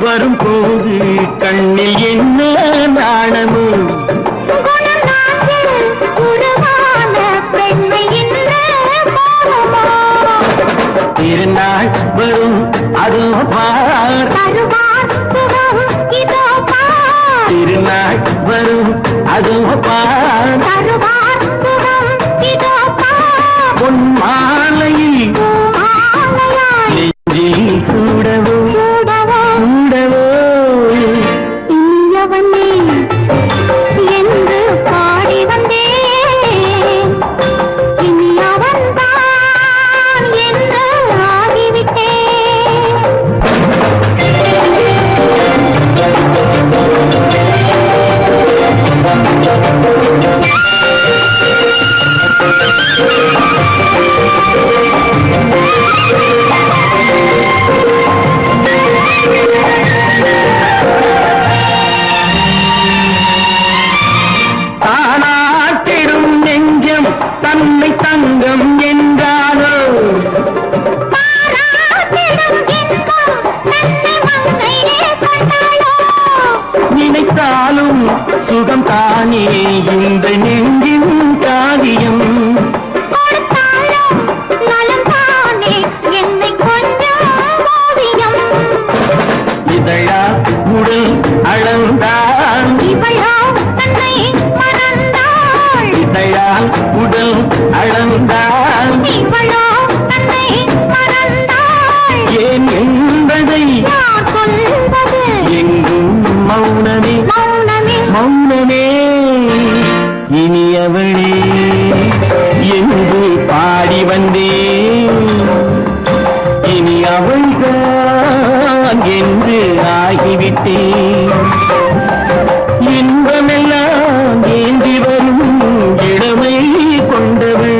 Speaker 1: வரும் போது கண்ணில் என்ன நாணமோ திருநாள் வரும் அதோ பார் திருநாள் வரும் அதோ பார் பொன் மாலையில் நெஞ்சில் சூடவோ சூடவோ
Speaker 3: என்று பாடி வந்தேன் இனி அவன்தான் என்று ஆகிவிட்டேன்
Speaker 1: தானாட்டிடும் நெஞ்சம் தன்னை தங்கம் என்றாலோ நினைத்தாலும் சுகம் தானே இந்த நெஞ்சின் காரியம் இதழா உடல் அளந்தால் இதழால் உடல் அளந்தால் ஏன் என்பதை எங்கும் மௌனமே மௌனமே இனியவளே என்று பாடி வந்தேன் இனி அவள்தான் என்று ஆகிவிட்டேன் இன்பமெல்லாம் ஏந்தி வரும் இளமை கொண்டவள்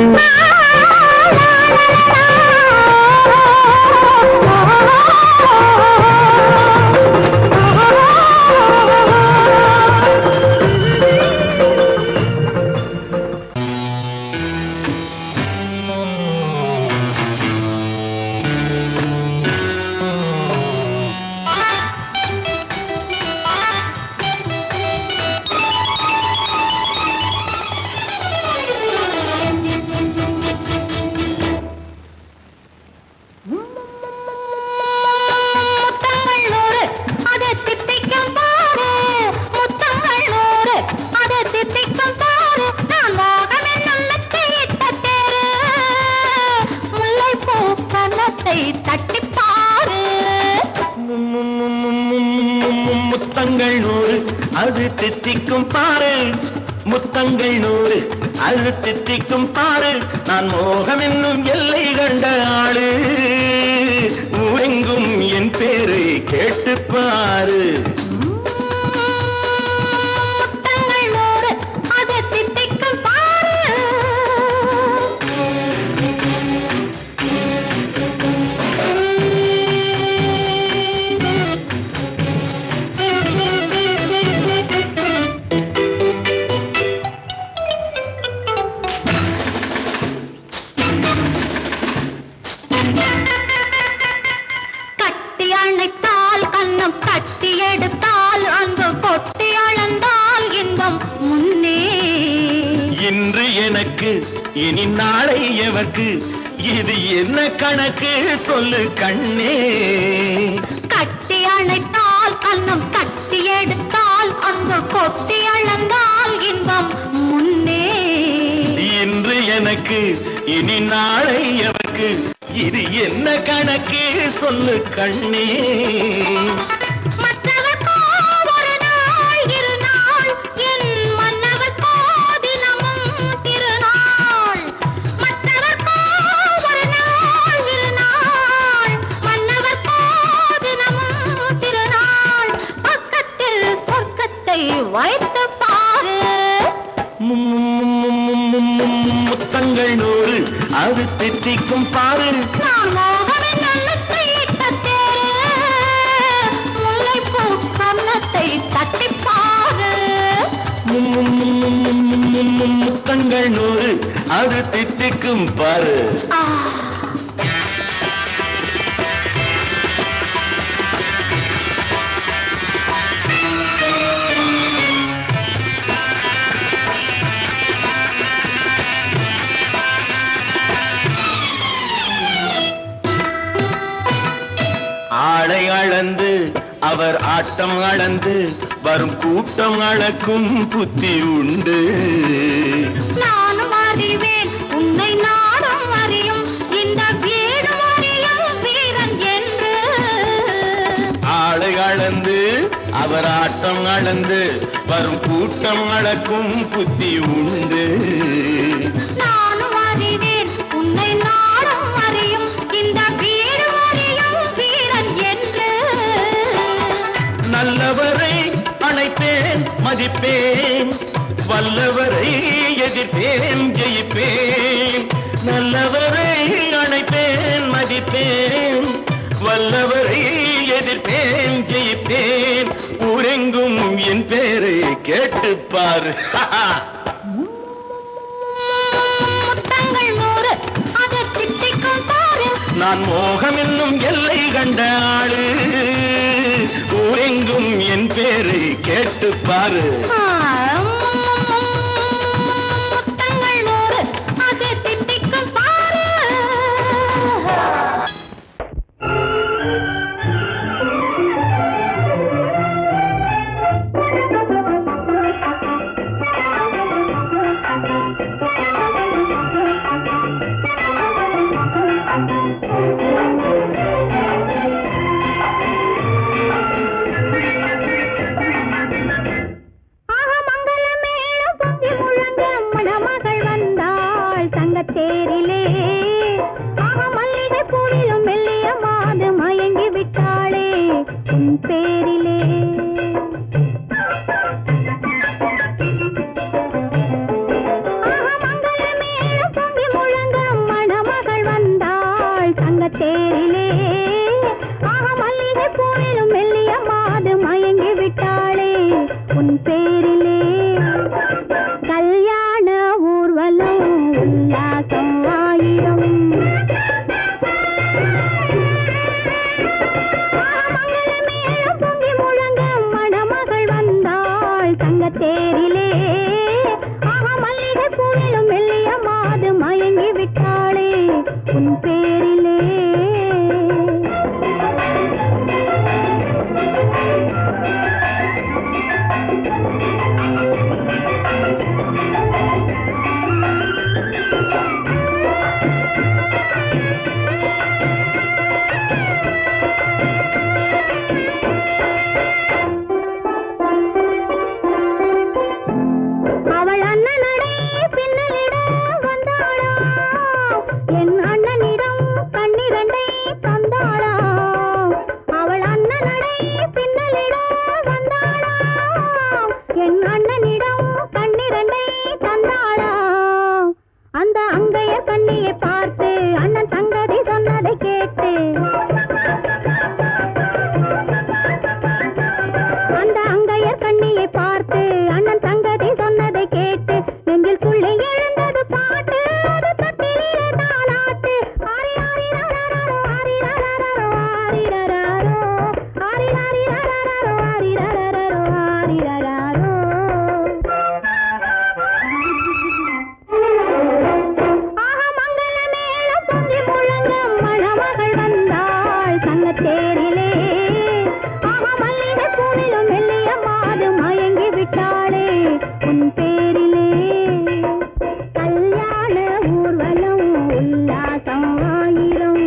Speaker 1: முத்தங்கள் 100 அது தித்திக்கும் பாரு முத்தங்கள் 100 அது தித்திக்கும் பாரு நான் மோகம் என்னும் எல்லை கண்ட ஆளு ஊரெங்கும் என் பேரை கேட்டு பாரு இன்று எனக்கு இனி நாளை எவர்க்கு இது என்ன கணக்கு சொல்லு கண்ணே
Speaker 3: கட்டி அணைத்தால் கண்ணம் கட்டி எடுத்தால் அந்த கொட்டி அளந்தால் இன்பம் முன்னே
Speaker 1: இன்று எனக்கு இனி நாளை எவர்க்கு இது என்ன கணக்கு சொல்லு கண்ணே
Speaker 3: வைத்து பாரு
Speaker 1: முத்தங்கள் 100 அது தித்திக்கும் பாரு
Speaker 3: நான் மோகனின் நல்லத்தை இட்ட தேரு முல்லைப்பூ கன்னத்தை தட்டி பாரு
Speaker 1: முத்தங்கள் 100 அது தித்திக்கும் பாரு
Speaker 7: அவர் ஆட்டம் அளந்து வரும் கூட்டம் அளக்கும் புத்தி உண்டு.
Speaker 3: நானும் அறிவேன் உன்னை நாடும் அறியும் இந்த வீடு அறியும் வீரன் என்று.
Speaker 7: ஆளை அளந்து அவர் ஆட்டம் அளந்து வரும் கூட்டம் அளக்கும் புத்தி உண்டு.
Speaker 3: நானும் அறிவேன் உன்னை நாடும் அறியும் இந்த வீடு அறியும் வீரன் என்று.
Speaker 7: நல்லவரை அணைப்பேன் மதிப்பேன், வல்லவரை எதிர்ப்பேன் ஜெயிப்பேன். நல்லவரை அணைப்பேன் மதிப்பேன், வல்லவரை எதிர்ப்பேன் ஜெயிப்பேன். ஊரெங்கும் என் பேரை கேட்டுப்பார்.
Speaker 3: முத்தங்கள் 100 அது திட்டிக்கும் பாரு.
Speaker 7: நான் மோகம் என்னும் எல்லை கண்ட ஆளு, ஊரெங்கும் என் பேரை கேட்டுப்பாரு.
Speaker 3: முத்தங்கள் 100 அது திட்டிக்கும் பாரு. தேரிலே ஆக மல்லிகை பூவிலும் மெல்லிய மாது மயங்கி விட்டாளே உன் பேரிலே. ஆக மங்கள மேளம் பொங்கி முழங்க மணமகள் வந்தாள் தங்க தேரிலே. ஆக மல்லிகை பூவிலும் மெல்லிய மாது மயங்கி விட்டாளே உன் பேரிலே. கல்யாண ஊர்வலம் உல்லாசம் ஆயிரம். மங்கள மேளம் பொங்கி முழங்க மணமகள் வந்தாள் தங்க தேரிலே. ஆக மல்லிகை பூவிலும் மெல்லிய மாது மயங்கி விட்டாளே உன் பேரிலே. அவள் அண்ணனடை பின்னலிட வந்தாளா, என் அண்ணனிடம் கண்ணிரண்டை தந்தாளா. அவள் அண்ணனடை பின்னலிட வந்தாளா, என் அண்ணனிடம் கண்ணிரண்டை தந்தாளா. அந்த அங்கைய கண்ணியை பார்த்து அண்ணன் சங்கதி சொன்னதை கேட்டு, அந்த அங்கையர் கண்ணியை பார்த்து அண்ணன் சங்கதி சொன்னதை கேட்டு நெஞ்சில் துள்ளி எழுந்தது பாட்டு. அது தட்டிலே தாலாட்டு. ஆரி ஆரி ரரரரோ ஆரி ரரரரோ ஆரி ரரரோ ஆரி ஆரி ரரரரோ ஆரி ரரரரோ ஆரி ரரரோ. ஆக மங்கள மேளம் பொங்கி முழங்க மணமகள் வந்தாள் தங்க தேரிலே. ஆக மல்லிகை பூவிலும் மெல்லிய மாது மயங்கி விட்டாளே உன் பேரிலே. கல்யாண ஊர்வலம் உல்லாசம் ஆயிரம்.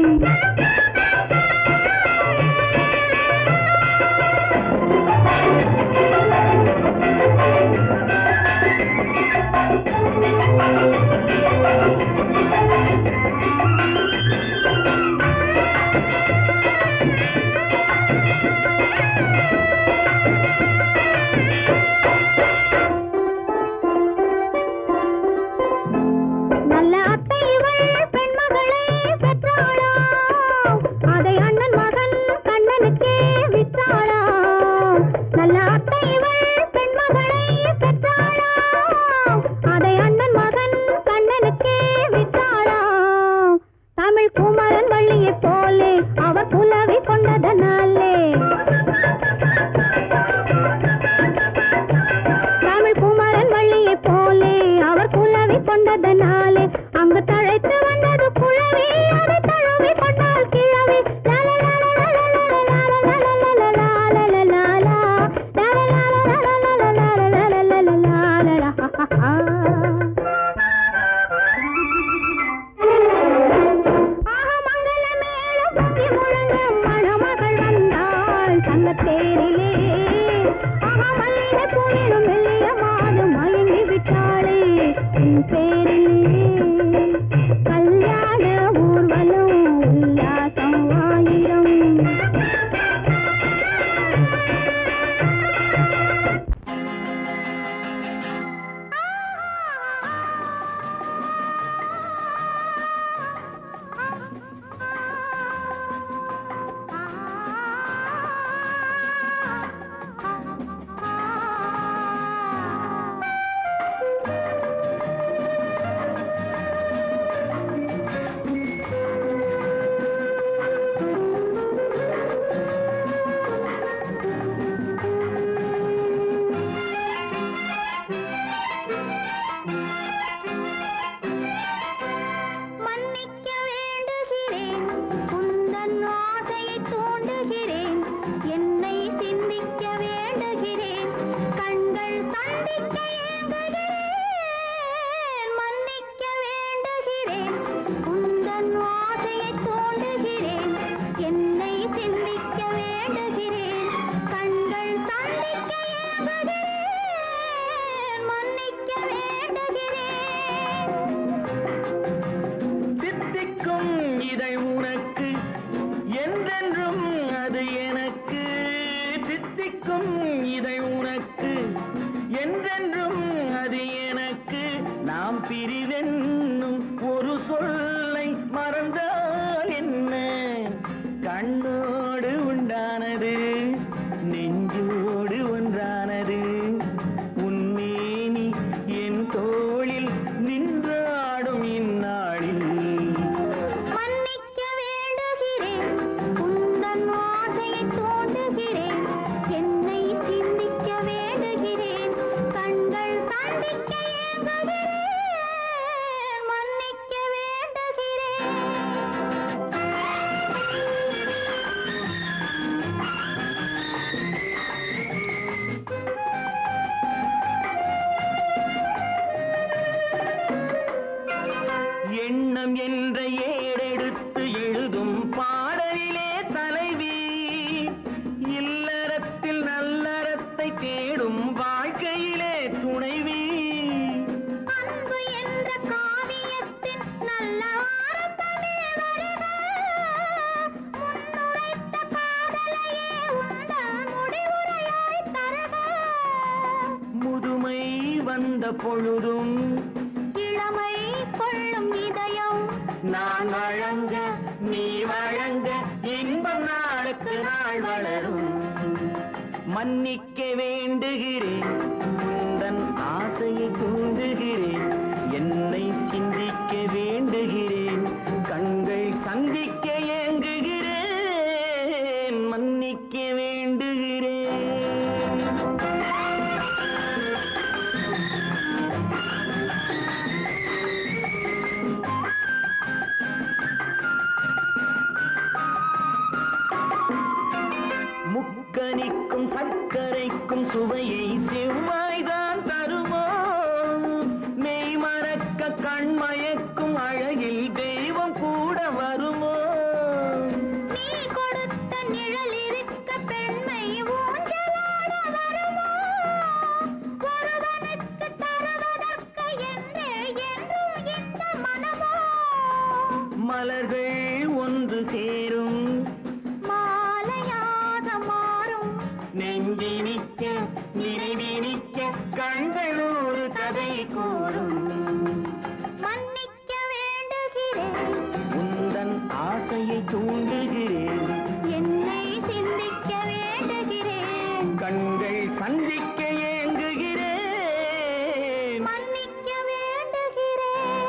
Speaker 3: நல்ல அத்தை இவள் பெண்மகளை பெற்றாளா, அதை அண்ணன் மகன் கண்ணனுக்கே விற்றாளா. நல்ல அத்தை இவள் பெண்மகளை பெற்றாளா, அதை அண்ணன் மகன் கண்ணனுக்கே விற்றாளா. தமிழ் குமரன் வள்ளியை போலே அவர் புலவி கொண்டதனாலே, தமிழ் குமரன் வள்ளியை போலே அவர் புலவி கொண்டதனாலே அங்கு தழைத்து வந்தது புலவி. அதை தழுவி கொண்டால் கிழவி.
Speaker 1: சிரிக்கும் இதை உனக்கு என்றென்றும் அது எனக்கு நாம் பிரிவென்னும் ஒரு சொல்லை மறந்தால் என்ன கண்ணோடு உண்டானது நெஞ்சோடு ஒன்றானது உன்னேனி என் தோளில் நின்றாடும் இந்நாளில்
Speaker 3: மன்னிக்க வேண்டுகிறேன் உந்தன் ஆசையை தோண்டுகிறேன் என்னை சிந்திக்க வேண்டுகிறேன் கண்கள் சந்திக்க ஏங்குகிறேன் மன்னிக்க வேண்டுகிறேன்
Speaker 1: எண்ணம் என்ற ஏடெடுத்து எழுதும் பாடலிலே தலைவி இல்லறத்தில் நல்லறத்தை தேடும் வாழ்க்கையிலே துணைவி
Speaker 3: அன்பு என்ற காவியத்தின் நல்ல ஆரம்பமே வருக முன்னுரைத்த காதலையே உந்தன் முடிவுரையாய் தருக
Speaker 1: முதுமை வந்த பொழுதும்
Speaker 3: இளமை கொள்ளும் இதயம்
Speaker 1: நான் வழங்க நீ வழங்க இன்பம் நாளுக்கு நாள் வளரும் மன்னிக்க வேண்டுகிறேன் உந்தன் ஆசையை தூண்டுகிறேன் என்னை சிந்திக்க வேண்டுகிறேன் கண்கள் சந்திக்க ஏங்குகிறேன் மன்னிக்க வேண்டுகிறேன் முக்கனிக்கும் சர்க்கரைக்கும் சுவையை செவ்வாய்தான் தருமோ மெய் மறக்க கண்மயக்கும் அழகில் தெய்வம் கூட வருமோ
Speaker 3: நீ கொடுத்த நிழல் இருக்க பெண்மை ஊஞ்சலாட வருமோ ஒருவனுக்கு தருவதற்கு என்றே என்றும் இந்த மனமோ
Speaker 1: மலர்கள் ஒன்று சேரும்
Speaker 3: மாலையாக மாறும்
Speaker 1: நெஞ்சினிக்க நினைவினிக்க கண்கள் ஒரு கதை கூறும்
Speaker 3: மன்னிக்க வேண்டுகிறேன்
Speaker 1: உந்தன் ஆசையை தூண்டுகிறேன்
Speaker 3: என்னை சிந்திக்க வேண்டுகிறேன்
Speaker 1: கண்கள் சந்திக்க ஏங்குகிறேன்
Speaker 3: மன்னிக்க வேண்டுகிறேன்